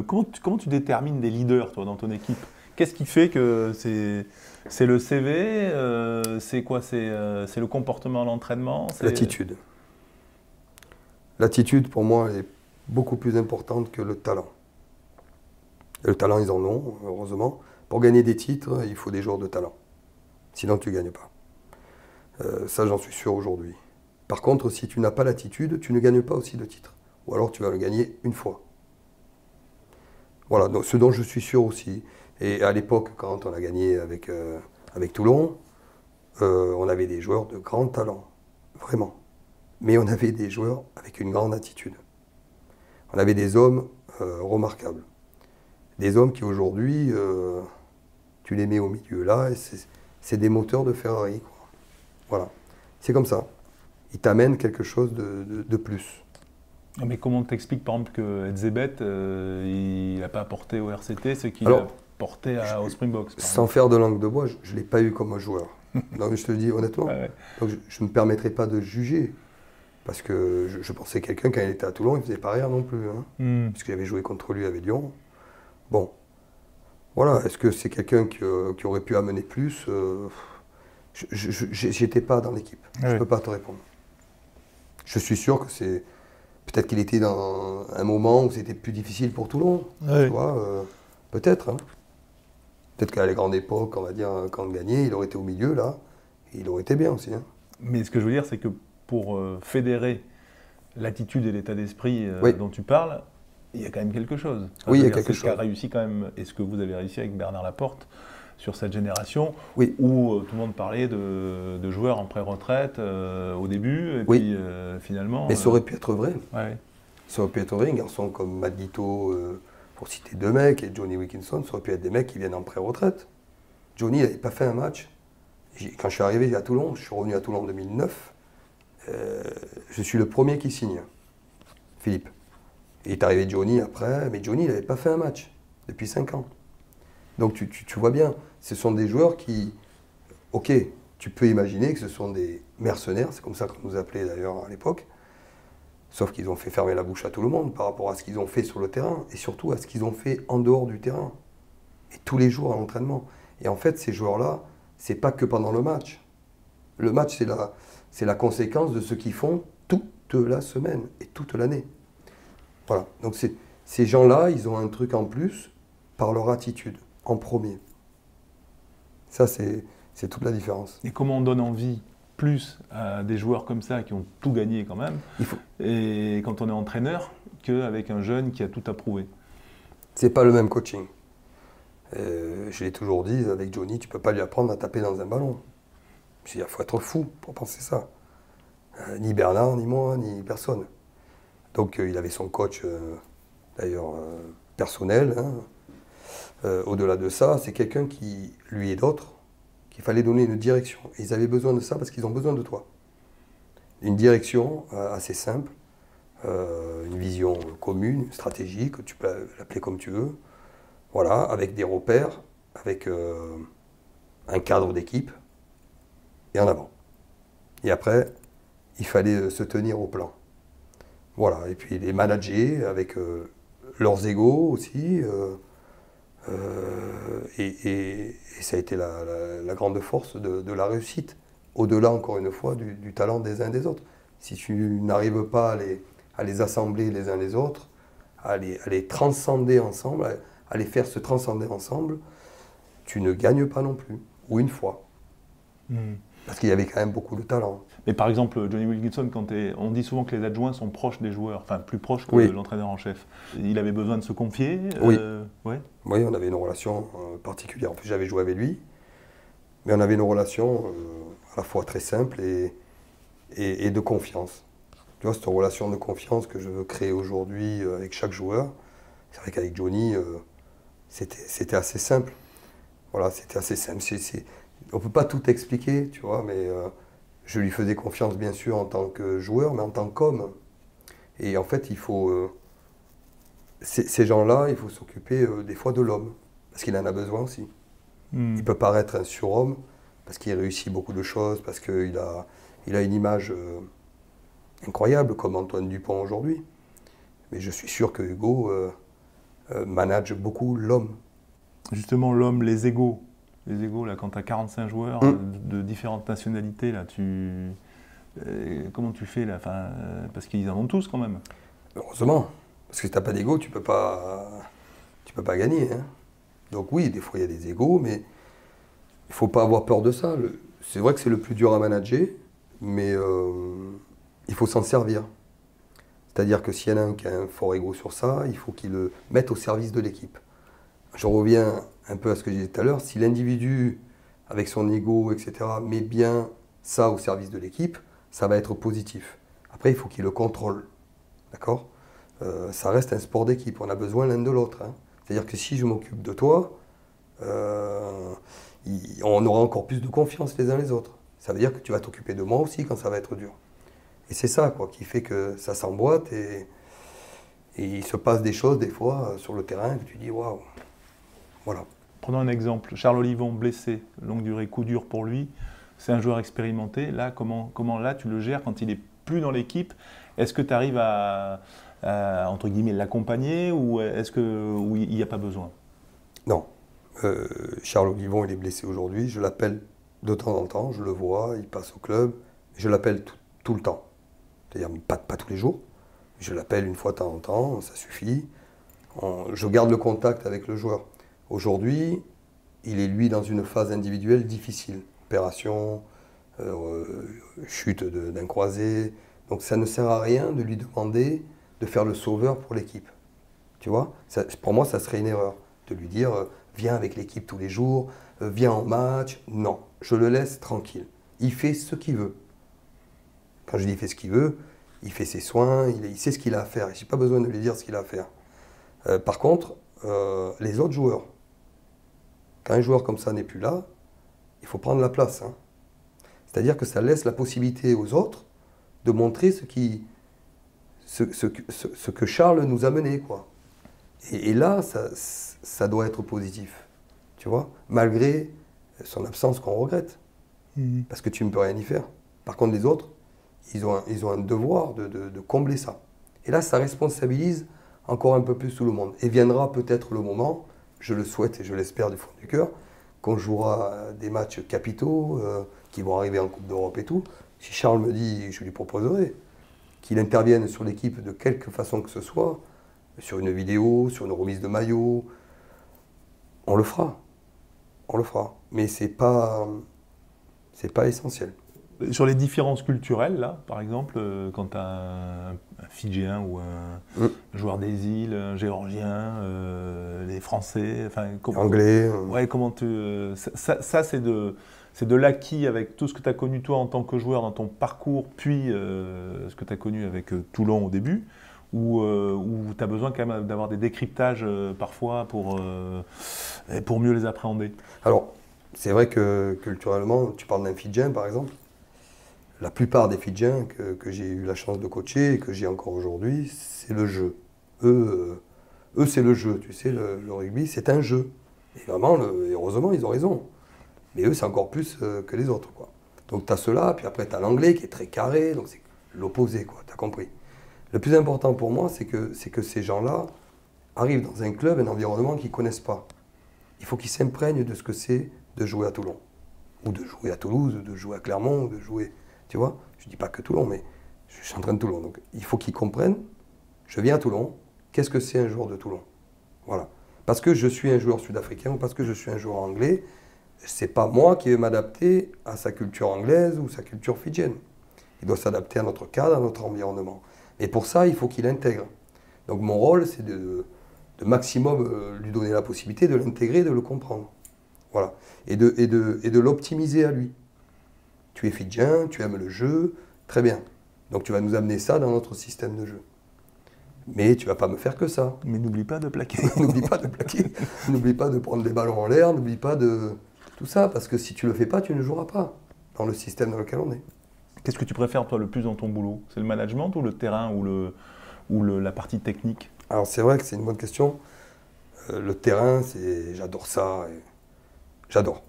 Comment tu détermines des leaders, toi, dans ton équipe? Qu'est-ce qui fait que c'est le CV? C'est quoi? C'est le comportement à l'entraînement? L'attitude. L'attitude, pour moi, est beaucoup plus importante que le talent. Et le talent, ils en ont, heureusement. Pour gagner des titres, il faut des joueurs de talent. Sinon, tu ne gagnes pas. Ça, j'en suis sûr aujourd'hui. Par contre, si tu n'as pas l'attitude, tu ne gagnes pas aussi le titre. Ou alors, tu vas le gagner une fois. Voilà, donc, ce dont je suis sûr aussi. Et à l'époque, quand on a gagné avec Toulon, on avait des joueurs de grand talent. Vraiment. Mais on avait des joueurs avec une grande attitude. On avait des hommes remarquables. Des hommes qui aujourd'hui, tu les mets au milieu là, et c'est des moteurs de Ferrari, quoi. Voilà, c'est comme ça. Ils t'amènent quelque chose de plus. Mais comment t'expliques par exemple que Edzebet, il n'a pas apporté au RCT ce qu'il a apporté au Springboks? Sans faire de langue de bois, je ne l'ai pas eu comme joueur. Non, je te le dis honnêtement. Ouais. Donc je ne me permettrai pas de juger. Parce que je pensais quelqu'un, quand il était à Toulon, il ne faisait pas rire non plus. Hein, parce qu'il avait joué contre lui avec Lyon. Bon, voilà, est-ce que c'est quelqu'un qui aurait pu amener plus? Je n'étais pas dans l'équipe. Je ne peux pas te répondre. Je suis sûr que c'est... Peut-être qu'il était dans un moment où c'était plus difficile pour Toulon. Tu vois, peut-être. Hein. Peut-être qu'à la grande époque, on va dire, quand on gagnait, il aurait été au milieu, là. Et il aurait été bien aussi. Hein. Mais ce que je veux dire, c'est que pour fédérer l'attitude et l'état d'esprit dont tu parles, il y a quand même quelque chose. Oui, il y a quelque chose. C'est ce qu'a réussi quand même, et ce que vous avez réussi avec Bernard Laporte sur cette génération, où tout le monde parlait de joueurs en pré-retraite au début, et puis finalement... Mais ça aurait pu être vrai. Ouais. Ça aurait pu être vrai, un garçon comme Matt Guito, pour citer deux mecs, et Johnny Wilkinson, ça aurait pu être des mecs qui viennent en pré-retraite. Johnny n'avait pas fait un match. Quand je suis arrivé à Toulon, je suis revenu à Toulon en 2009, je suis le premier qui signe, Philippe. Il est arrivé Johnny après, mais Johnny n'avait pas fait un match depuis 5 ans. Donc tu vois bien, ce sont des joueurs qui, ok, tu peux imaginer que ce sont des mercenaires, c'est comme ça qu'on nous appelait d'ailleurs à l'époque, sauf qu'ils ont fait fermer la bouche à tout le monde par rapport à ce qu'ils ont fait sur le terrain, et surtout à ce qu'ils ont fait en dehors du terrain, et tous les jours à l'entraînement. Et en fait, ces joueurs-là, c'est pas que pendant le match. Le match, c'est la conséquence de ce qu'ils font toute la semaine et toute l'année. Voilà, donc ces gens-là, ils ont un truc en plus par leur attitude, en premier. Ça, c'est toute la différence. Et comment on donne envie plus à des joueurs comme ça qui ont tout gagné quand même, et quand on est entraîneur, qu'avec un jeune qui a tout approuvé. C'est pas le même coaching. Je l'ai toujours dit, avec Johnny, tu peux pas lui apprendre à taper dans un ballon. Il faut être fou pour penser ça. Ni Bernard, ni moi, ni personne. Donc il avait son coach, d'ailleurs, personnel. Hein. Au-delà de ça, c'est quelqu'un qui, lui et d'autres, qu'il fallait donner une direction. Et ils avaient besoin de ça parce qu'ils ont besoin de toi. Une direction assez simple, une vision commune, stratégique, tu peux l'appeler comme tu veux. Voilà, avec des repères, avec un cadre d'équipe, et en avant. Et après, il fallait se tenir au plan. Voilà, et puis les manager avec leurs égos aussi. Et ça a été la grande force de la réussite. Au-delà, encore une fois, du talent des uns et des autres. Si tu n'arrives pas à les assembler les uns les autres, à les transcender ensemble, à les faire se transcender ensemble, tu ne gagnes pas non plus. Ou une fois. Parce qu'il y avait quand même beaucoup de talent. Mais par exemple, Johnny Wilkinson, on dit souvent que les adjoints sont proches des joueurs, enfin plus proches que l'entraîneur en chef. Il avait besoin de se confier. Oui. Ouais. Oui, on avait une relation particulière. En plus, j'avais joué avec lui, mais on avait une relation à la fois très simple et de confiance. Tu vois, cette relation de confiance que je veux créer aujourd'hui avec chaque joueur, c'est vrai qu'avec Johnny, c'était assez simple. Voilà, c'était assez simple. On ne peut pas tout expliquer, tu vois, mais je lui faisais confiance, bien sûr, en tant que joueur, mais en tant qu'homme. Et en fait, il faut... ces gens-là, il faut s'occuper des fois de l'homme, parce qu'il en a besoin aussi. Il peut paraître un surhomme, parce qu'il réussit beaucoup de choses, parce qu'il a une image incroyable, comme Antoine Dupont aujourd'hui. Mais je suis sûr que Hugo manage beaucoup l'homme. Justement, l'homme, les égos. Les égos, là, quand tu as 45 joueurs de différentes nationalités, là, comment tu fais là, parce qu'ils en ont tous quand même. Heureusement, parce que si tu n'as pas d'ego, tu peux pas gagner. Hein. Donc oui, des fois il y a des égos, mais il ne faut pas avoir peur de ça. C'est vrai que c'est le plus dur à manager, mais il faut s'en servir. C'est-à-dire que s'il y en a un qui a un fort ego sur ça, il faut qu'il le mette au service de l'équipe. Je reviens un peu à ce que je disais tout à l'heure. Si l'individu, avec son ego, etc., met bien ça au service de l'équipe, ça va être positif. Après, il faut qu'il le contrôle. D'accord ? Ça reste un sport d'équipe. On a besoin l'un de l'autre. Hein. C'est-à-dire que si je m'occupe de toi, on aura encore plus de confiance les uns les autres. Ça veut dire que tu vas t'occuper de moi aussi quand ça va être dur. Et c'est ça quoi, qui fait que ça s'emboîte et il se passe des choses des fois sur le terrain que tu dis waouh. Voilà. Prenons un exemple. Charles Olivon, blessé, longue durée, coup dur pour lui. C'est un joueur expérimenté. Là, comment là tu le gères quand il n'est plus dans l'équipe? Est-ce que tu arrives à entre guillemets, l'accompagner ou est-ce qu'il n'y a pas besoin? Non. Charles Olivon, il est blessé aujourd'hui. Je l'appelle de temps en temps. Je le vois, il passe au club. Je l'appelle tout le temps. C'est-à-dire pas tous les jours. Je l'appelle une fois de temps en temps, ça suffit. Je garde le contact avec le joueur. Aujourd'hui, il est lui dans une phase individuelle difficile. Opération, chute d'un croisé. Donc ça ne sert à rien de lui demander de faire le sauveur pour l'équipe. Tu vois, pour moi, ça serait une erreur de lui dire viens avec l'équipe tous les jours, viens en match. Non, je le laisse tranquille. Il fait ce qu'il veut. Quand je dis il fait ce qu'il veut, il fait ses soins, il sait ce qu'il a à faire. Je n'ai pas besoin de lui dire ce qu'il a à faire. Par contre, les autres joueurs, quand un joueur comme ça n'est plus là, il faut prendre la place. Hein. C'est-à-dire que ça laisse la possibilité aux autres de montrer ce que Charles nous a mené, quoi. Et là, ça doit être positif, tu vois, malgré son absence qu'on regrette, parce que tu ne peux rien y faire. Par contre, les autres, ils ont un devoir de combler ça. Et là, ça responsabilise encore un peu plus tout le monde. Et viendra peut-être le moment, je le souhaite et je l'espère du fond du cœur, qu'on jouera des matchs capitaux qui vont arriver en Coupe d'Europe et tout. Si Charles me dit, je lui proposerai qu'il intervienne sur l'équipe de quelque façon que ce soit, sur une vidéo, sur une remise de maillot, on le fera. On le fera. Mais c'est pas essentiel. Sur les différences culturelles, là, par exemple, quand tu as un Fidjien ou un joueur des îles, un Géorgien, les Français, enfin... Anglais. Ouais, comment tu... ça c'est de l'acquis avec tout ce que tu as connu toi en tant que joueur dans ton parcours, puis ce que tu as connu avec Toulon au début, ou tu as besoin quand même d'avoir des décryptages parfois pour mieux les appréhender? Alors, c'est vrai que culturellement, tu parles d'un Fidjien par exemple, la plupart des Fidjiens que j'ai eu la chance de coacher et que j'ai encore aujourd'hui, c'est le jeu. Eux c'est le jeu, tu sais, le rugby, c'est un jeu. Et vraiment, et heureusement, ils ont raison. Mais eux, c'est encore plus que les autres, quoi. Donc tu as cela, puis après tu as l'anglais qui est très carré, donc c'est l'opposé, quoi, tu as compris. Le plus important pour moi, c'est que ces gens-là arrivent dans un club, un environnement qu'ils ne connaissent pas. Il faut qu'ils s'imprègnent de ce que c'est de jouer à Toulon, ou de jouer à Toulouse, ou de jouer à Clermont, ou de jouer... Tu vois, je ne dis pas que Toulon, mais je suis en train de Toulon. Donc il faut qu'ils comprennent, je viens à Toulon, qu'est-ce que c'est un joueur de Toulon? Voilà. Parce que je suis un joueur sud-africain ou parce que je suis un joueur anglais, c'est pas moi qui vais m'adapter à sa culture anglaise ou sa culture fidjienne. Il doit s'adapter à notre cadre, à notre environnement. Et pour ça, il faut qu'il intègre. Donc mon rôle, c'est de maximum lui donner la possibilité de l'intégrer, de le comprendre. Voilà. Et de l'optimiser à lui. Tu es fidjien, tu aimes le jeu, très bien. Donc tu vas nous amener ça dans notre système de jeu. Mais tu ne vas pas me faire que ça. Mais n'oublie pas de plaquer. N'oublie pas de plaquer. N'oublie pas de prendre des ballons en l'air, n'oublie pas de tout ça, parce que si tu ne le fais pas, tu ne joueras pas dans le système dans lequel on est. Qu'est-ce que tu préfères, toi, le plus dans ton boulot? C'est le management ou le terrain ou la partie technique? Alors c'est vrai que c'est une bonne question. Le terrain, j'adore ça. J'adore.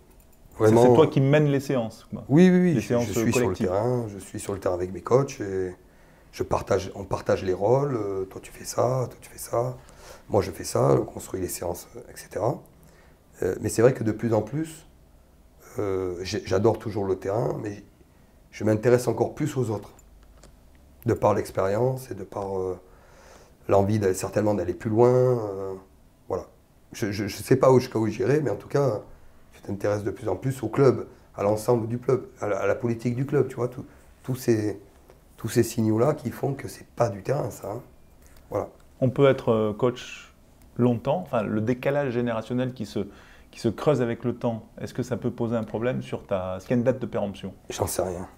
Vraiment, c'est toi qui mènes les séances, quoi. Oui. Je suis sur le terrain, je suis sur le terrain avec mes coachs et on partage les rôles. Toi tu fais ça, toi tu fais ça, moi je fais ça, on construit les séances, etc. Mais c'est vrai que de plus en plus, j'adore toujours le terrain, mais je m'intéresse encore plus aux autres. De par l'expérience et de par l'envie certainement d'aller plus loin. Voilà. Je ne sais pas jusqu'à où j'irai, mais en tout cas... Tu t'intéresses de plus en plus au club, à l'ensemble du club, à la politique du club, tu vois, tous ces signaux-là qui font que c'est pas du terrain, ça. Hein. Voilà. On peut être coach longtemps, enfin le décalage générationnel qui se creuse avec le temps, est-ce que ça peut poser un problème sur est-ce qu'il y a une date de péremption? J'en sais rien.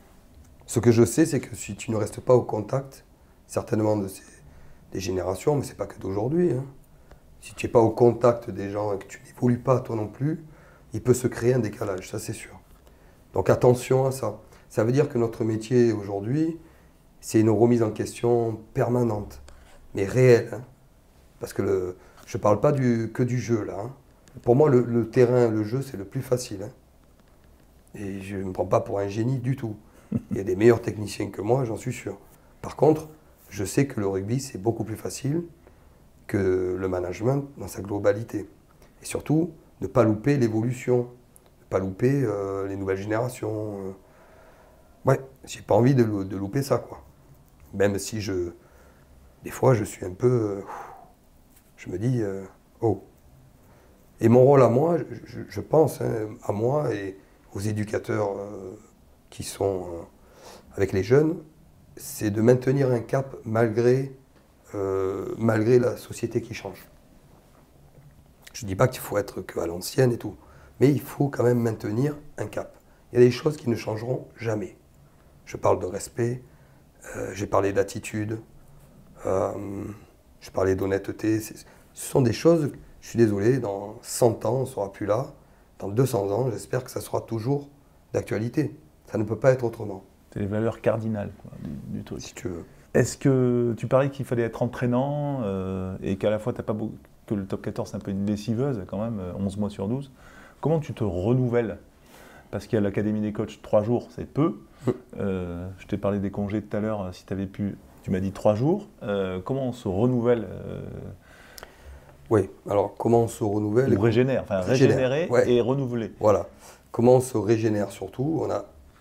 Ce que je sais, c'est que si tu ne restes pas au contact, certainement des générations, mais c'est pas que d'aujourd'hui, hein. Si tu n'es pas au contact des gens et que tu n'évolues pas toi non plus, il peut se créer un décalage, ça c'est sûr. Donc attention à ça. Ça veut dire que notre métier aujourd'hui, c'est une remise en question permanente, mais réelle. Hein. Parce que je ne parle pas que du jeu là. Hein. Pour moi, le terrain, le jeu, c'est le plus facile. Hein. Et je ne me prends pas pour un génie du tout. Il y a des meilleurs techniciens que moi, j'en suis sûr. Par contre, je sais que le rugby, c'est beaucoup plus facile que le management dans sa globalité. Et surtout, ne pas louper l'évolution, ne pas louper les nouvelles générations. Ouais, j'ai pas envie de louper ça, quoi. Même si des fois, je suis un peu... je me dis, oh. Et mon rôle à moi, je pense, hein, à moi et aux éducateurs qui sont avec les jeunes, c'est de maintenir un cap malgré la société qui change. Je ne dis pas qu'il faut être qu'à l'ancienne et tout, mais il faut quand même maintenir un cap. Il y a des choses qui ne changeront jamais. Je parle de respect, j'ai parlé d'attitude, je parlais d'honnêteté. Ce sont des choses, je suis désolé, dans 100 ans, on ne sera plus là. Dans 200 ans, j'espère que ça sera toujours d'actualité. Ça ne peut pas être autrement. C'est les valeurs cardinales, quoi, du truc. Si tu veux. Est-ce que tu parlais qu'il fallait être entraînant et qu'à la fois, t'as pas beaucoup, que le top 14, c'est un peu une lessiveuse, quand même, 11 mois sur 12. Comment tu te renouvelles? Parce qu'il y a l'Académie des coachs, 3 jours, c'est peu. Je t'ai parlé des congés tout à l'heure, si tu avais pu, tu m'as dit 3 jours. Comment on se renouvelle Oui, alors comment on se renouvelle? Ou régénère, enfin régénérer et renouveler. Voilà. Comment on se régénère surtout?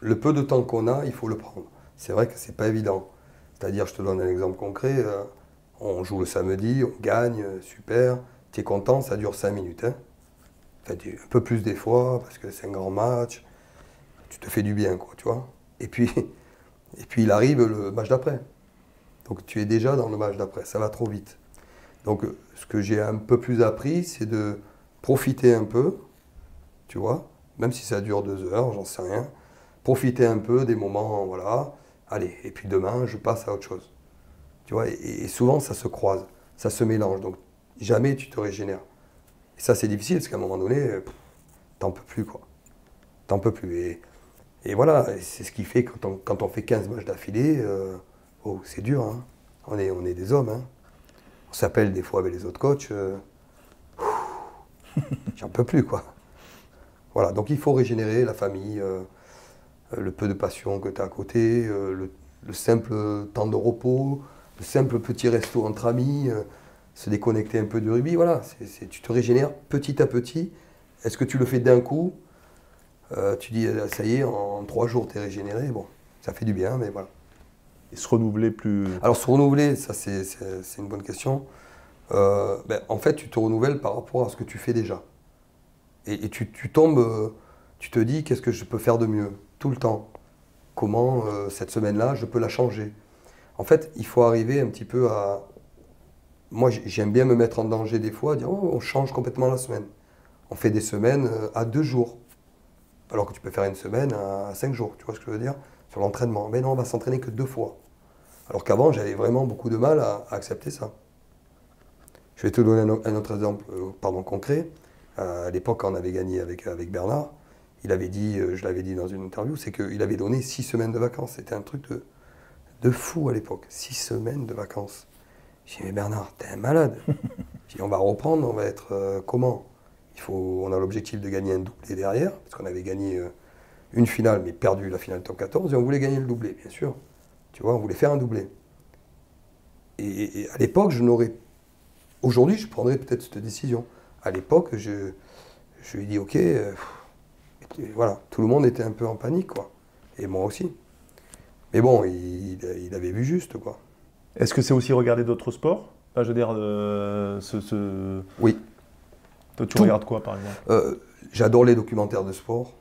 Le peu de temps qu'on a, il faut le prendre. C'est vrai que c'est pas évident. C'est-à-dire, je te donne un exemple concret, on joue le samedi, on gagne, super, tu es content, ça dure 5 minutes. Hein. Enfin, un peu plus des fois, parce que c'est un grand match, tu te fais du bien, quoi, tu vois. et puis il arrive le match d'après. Donc tu es déjà dans le match d'après, ça va trop vite. Donc ce que j'ai un peu plus appris, c'est de profiter un peu, tu vois, même si ça dure 2 heures, j'en sais rien, profiter un peu des moments, voilà, allez, et puis demain, je passe à autre chose. Tu vois, et souvent, ça se croise, ça se mélange, donc jamais tu te régénères. Et ça, c'est difficile, parce qu'à un moment donné, t'en peux plus, quoi. T'en peux plus. Et voilà, c'est ce qui fait que quand on fait 15 matchs d'affilée, oh, c'est dur, hein. On est des hommes, hein. On s'appelle des fois avec les autres coachs, j'en peux plus, quoi. Voilà, donc il faut régénérer la famille, le peu de passion que tu as à côté, le simple temps de repos, le simple petit resto entre amis, se déconnecter un peu du rugby, voilà, tu te régénères petit à petit. Est-ce que tu le fais d'un coup? Tu dis, ça y est, en 3 jours, tu es régénéré, bon, ça fait du bien, mais voilà. Et se renouveler plus... Alors se renouveler, ça c'est une bonne question. En fait, tu te renouvelles par rapport à ce que tu fais déjà. Et tu tombes, tu te dis, qu'est-ce que je peux faire de mieux, tout le temps? Comment, cette semaine-là, je peux la changer? En fait, il faut arriver un petit peu à... Moi, j'aime bien me mettre en danger des fois, dire, oh, on change complètement la semaine. On fait des semaines à 2 jours. Alors que tu peux faire une semaine à 5 jours, tu vois ce que je veux dire? Sur l'entraînement. Mais non, on va s'entraîner que 2 fois. Alors qu'avant, j'avais vraiment beaucoup de mal à accepter ça. Je vais te donner un autre exemple concret. À l'époque, quand on avait gagné avec Bernard, il avait dit, je l'avais dit dans une interview, c'est qu'il avait donné 6 semaines de vacances. C'était un truc de fou à l'époque. 6 semaines de vacances. J'ai dit, mais Bernard, t'es un malade. J'ai dit, on va reprendre, on va être comment? On a l'objectif de gagner un doublé derrière, parce qu'on avait gagné une finale, mais perdu la finale top 14, et on voulait gagner le doublé, bien sûr. Tu vois, on voulait faire un doublé. Et à l'époque, aujourd'hui, je prendrais peut-être cette décision. À l'époque, je lui ai dit, ok, voilà, tout le monde était un peu en panique, quoi. Et moi aussi. Mais bon, il avait vu juste, quoi. Est-ce que c'est aussi regarder d'autres sports? Enfin, je veux dire, Oui. Toi, tu regardes quoi, par exemple? J'adore les documentaires de sport,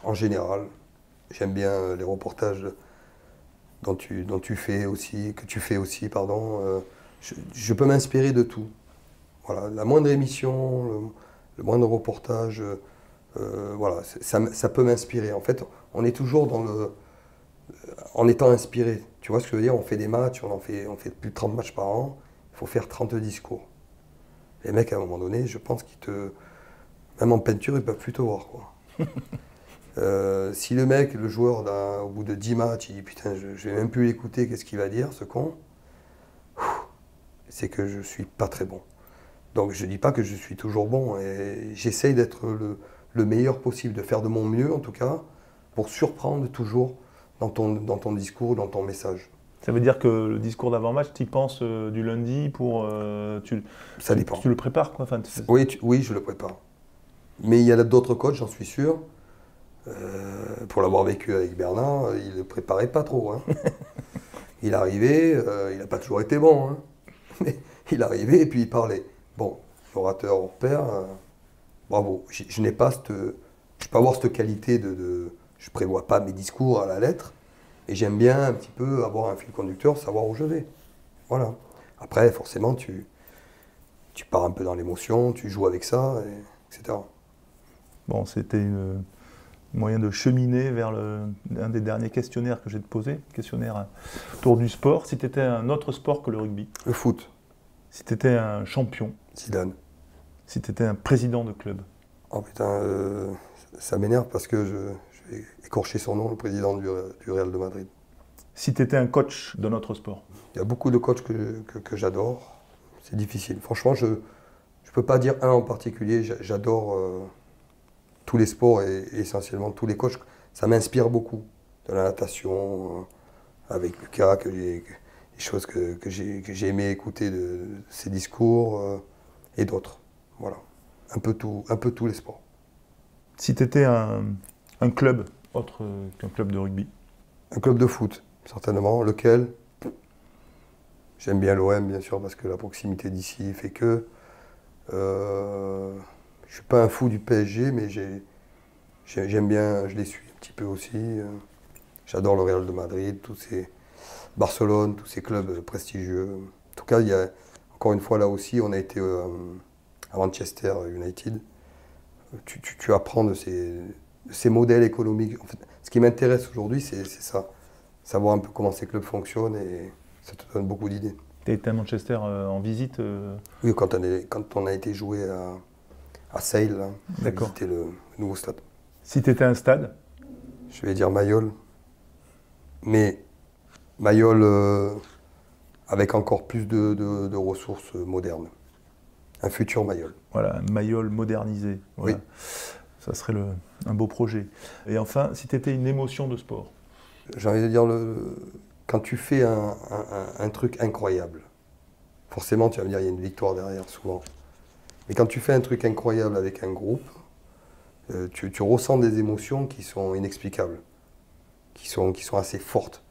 en général. J'aime bien les reportages que tu fais aussi, pardon. Je peux m'inspirer de tout. Voilà, la moindre émission, le moindre reportage, voilà, ça peut m'inspirer. En fait, on est toujours en étant inspiré. Tu vois ce que je veux dire? On fait des matchs, on fait plus de 30 matchs par an. Il faut faire 30 discours. Les mecs, à un moment donné, je pense même en peinture, ils peuvent plus te voir, quoi. Si le mec, le joueur, au bout de 10 matchs, il dit putain, je vais même plus l'écouter, qu'est-ce qu'il va dire, ce con? C'est que je suis pas très bon. Donc je dis pas que je suis toujours bon, et j'essaye d'être le meilleur possible, de faire de mon mieux en tout cas, pour surprendre toujours dans ton discours, dans ton message. Ça veut dire que le discours d'avant-match, tu y penses du lundi pour... Ça dépend. Tu le prépares, quoi? Enfin, oui, je le prépare. Mais il y a d'autres coachs, j'en suis sûr. Pour l'avoir vécu avec Bernard, il ne le préparait pas trop. Hein. Il arrivait, il n'a pas toujours été bon, hein. Mais il arrivait et puis il parlait. Bon, orateur hors pair, bravo. Je n'ai pas je peux avoir cette qualité je ne prévois pas mes discours à la lettre, et j'aime bien un petit peu avoir un fil conducteur, savoir où je vais. Voilà. Après, forcément, tu pars un peu dans l'émotion, tu joues avec ça, etc. Bon, c'était un moyen de cheminer vers un des derniers questionnaires que j'ai te posé, questionnaire autour du sport. Si tu étais un autre sport que le rugby? Le foot. Si tu étais un champion? Zidane. Si tu étais un président de club? Oh putain, ça m'énerve parce que je vais écorcher son nom, le président du Real de Madrid. Si tu étais un coach d'un autre sport? Il y a beaucoup de coachs que j'adore. C'est difficile. Franchement, je ne peux pas dire un en particulier. J'adore tous les sports et essentiellement tous les coachs. Ça m'inspire beaucoup. De la natation, avec Lucas, des choses que j'ai aimé écouter de ses discours et d'autres. Voilà. Un peu tous les sports. Si tu étais un club autre qu'un club de rugby? Un club de foot, certainement. Lequel? J'aime bien l'OM, bien sûr, parce que la proximité d'ici fait que... je ne suis pas un fou du PSG, mais j'aime bien, je les suis un petit peu aussi. J'adore le Real de Madrid, Barcelone, tous ces clubs prestigieux. En tout cas, encore une fois, là aussi, on a été à Manchester United. Tu apprends de ces modèles économiques. En fait, ce qui m'intéresse aujourd'hui, c'est ça. Savoir un peu comment ces clubs fonctionnent et ça te donne beaucoup d'idées. Tu as été à Manchester en visite Oui, quand on a été joué à Sale, hein, on a visité le nouveau stade. Si tu étais à un stade? Je vais dire Mayol. Mais Mayol avec encore plus de ressources modernes. Un futur Mayol. Voilà, un Mayol modernisé. Voilà. Oui. Ça serait un beau projet. Et enfin, si tu étais une émotion de sport? J'ai envie de dire, quand tu fais un truc incroyable, forcément tu vas me dire il y a une victoire derrière, souvent. Mais quand tu fais un truc incroyable avec un groupe, tu ressens des émotions qui sont inexplicables, qui sont assez fortes.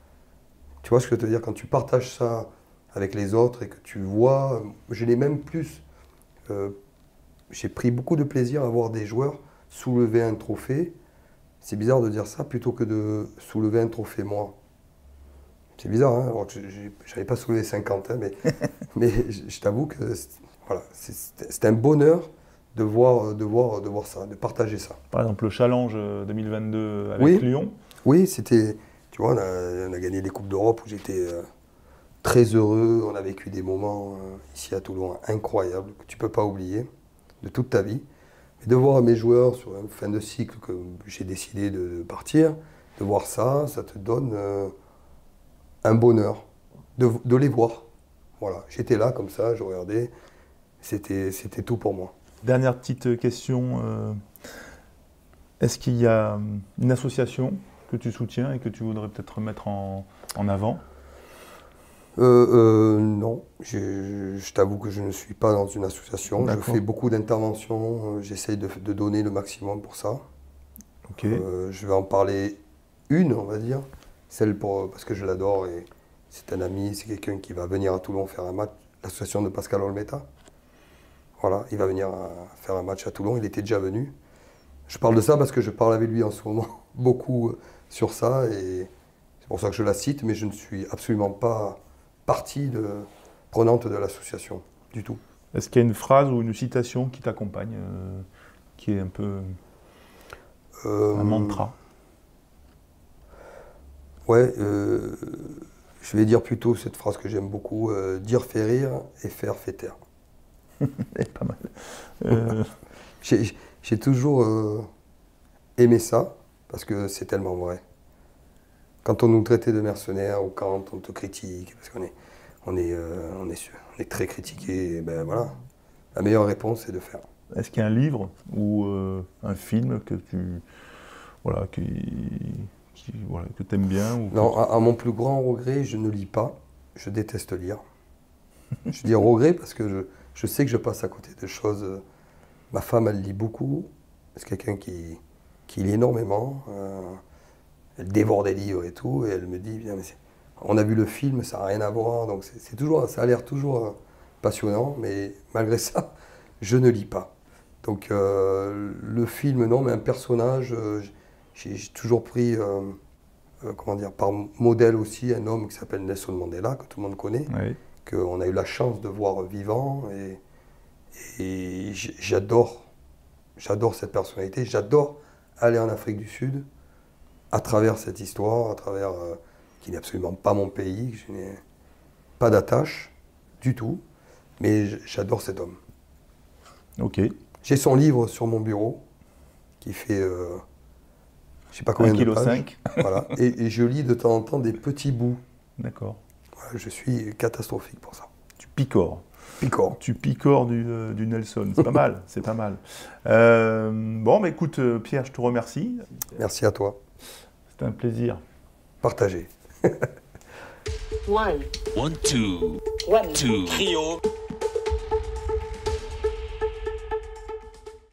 Tu vois ce que je veux te dire? Quand tu partages ça avec les autres et que tu vois, je l'ai même plus, j'ai pris beaucoup de plaisir à voir des joueurs soulever un trophée. C'est bizarre de dire ça, plutôt que de soulever un trophée moi. C'est bizarre, hein, alors que je n'avais pas soulevé 50, hein, mais je t'avoue que voilà, c'est un bonheur de voir ça, de partager ça. Par exemple, le challenge 2022 avec Lyon. Oui, c'était, tu vois, on a gagné des Coupes d'Europe où j'étais très heureux. On a vécu des moments ici à Toulon incroyables que tu ne peux pas oublier de toute ta vie. Et de voir mes joueurs sur une fin de cycle que j'ai décidé de partir, de voir ça, ça te donne un bonheur de les voir. Voilà, j'étais là comme ça, je regardais, c'était tout pour moi. Dernière petite question, est-ce qu'il y a une association que tu soutiens et que tu voudrais peut-être mettre en avant? Non, je t'avoue que je ne suis pas dans une association. Je fais beaucoup d'interventions, j'essaye de donner le maximum pour ça. Okay. Je vais en parler une, on va dire, parce que je l'adore et c'est un ami, c'est quelqu'un qui va venir à Toulon faire un match, l'association de Pascal Olmeta. Voilà, il va venir faire un match à Toulon, il était déjà venu. Je parle de ça parce que je parle avec lui en ce moment beaucoup sur ça et c'est pour ça que je la cite, mais je ne suis absolument pas partie prenante de l'association, du tout. Est-ce qu'il y a une phrase ou une citation qui t'accompagne, qui est un peu un mantra? Ouais, je vais dire plutôt cette phrase que j'aime beaucoup, dire fait rire et faire fait taire. C'est pas mal. J'ai toujours aimé ça, parce que c'est tellement vrai. Quand on nous traitait de mercenaires ou quand on te critique, parce qu'on est très critiqué, ben voilà, la meilleure réponse c'est de faire. Est-ce qu'il y a un livre ou un film que tu aimes bien ou Non, à mon plus grand regret, je ne lis pas. Je déteste lire. Je dis regret parce que je sais que je passe à côté de choses. Ma femme, elle lit beaucoup. C'est quelqu'un qui lit énormément. Elle dévore des livres et tout. Et elle me dit, bien, mais on a vu le film, ça n'a rien à voir. Donc ça a l'air toujours passionnant. Mais malgré ça, je ne lis pas. Donc le film, non, mais un personnage, j'ai toujours pris, comment dire, par modèle aussi, un homme qui s'appelle Nelson Mandela, que tout le monde connaît, oui, qu'on a eu la chance de voir vivant. Et j'adore cette personnalité, j'adore aller en Afrique du Sud, à travers cette histoire, qui n'est absolument pas mon pays, je n'ai pas d'attache du tout, mais j'adore cet homme. Ok. J'ai son livre sur mon bureau, qui fait, je ne sais pas combien de pages. 1,5 kg. Voilà, et je lis de temps en temps des petits bouts. D'accord. Voilà, je suis catastrophique pour ça. Tu picores. Tu picores du Nelson, c'est pas mal, c'est pas mal. Bon, mais écoute, Pierre, je te remercie. Merci à toi. C'était un plaisir. Partagez. One, two, trio.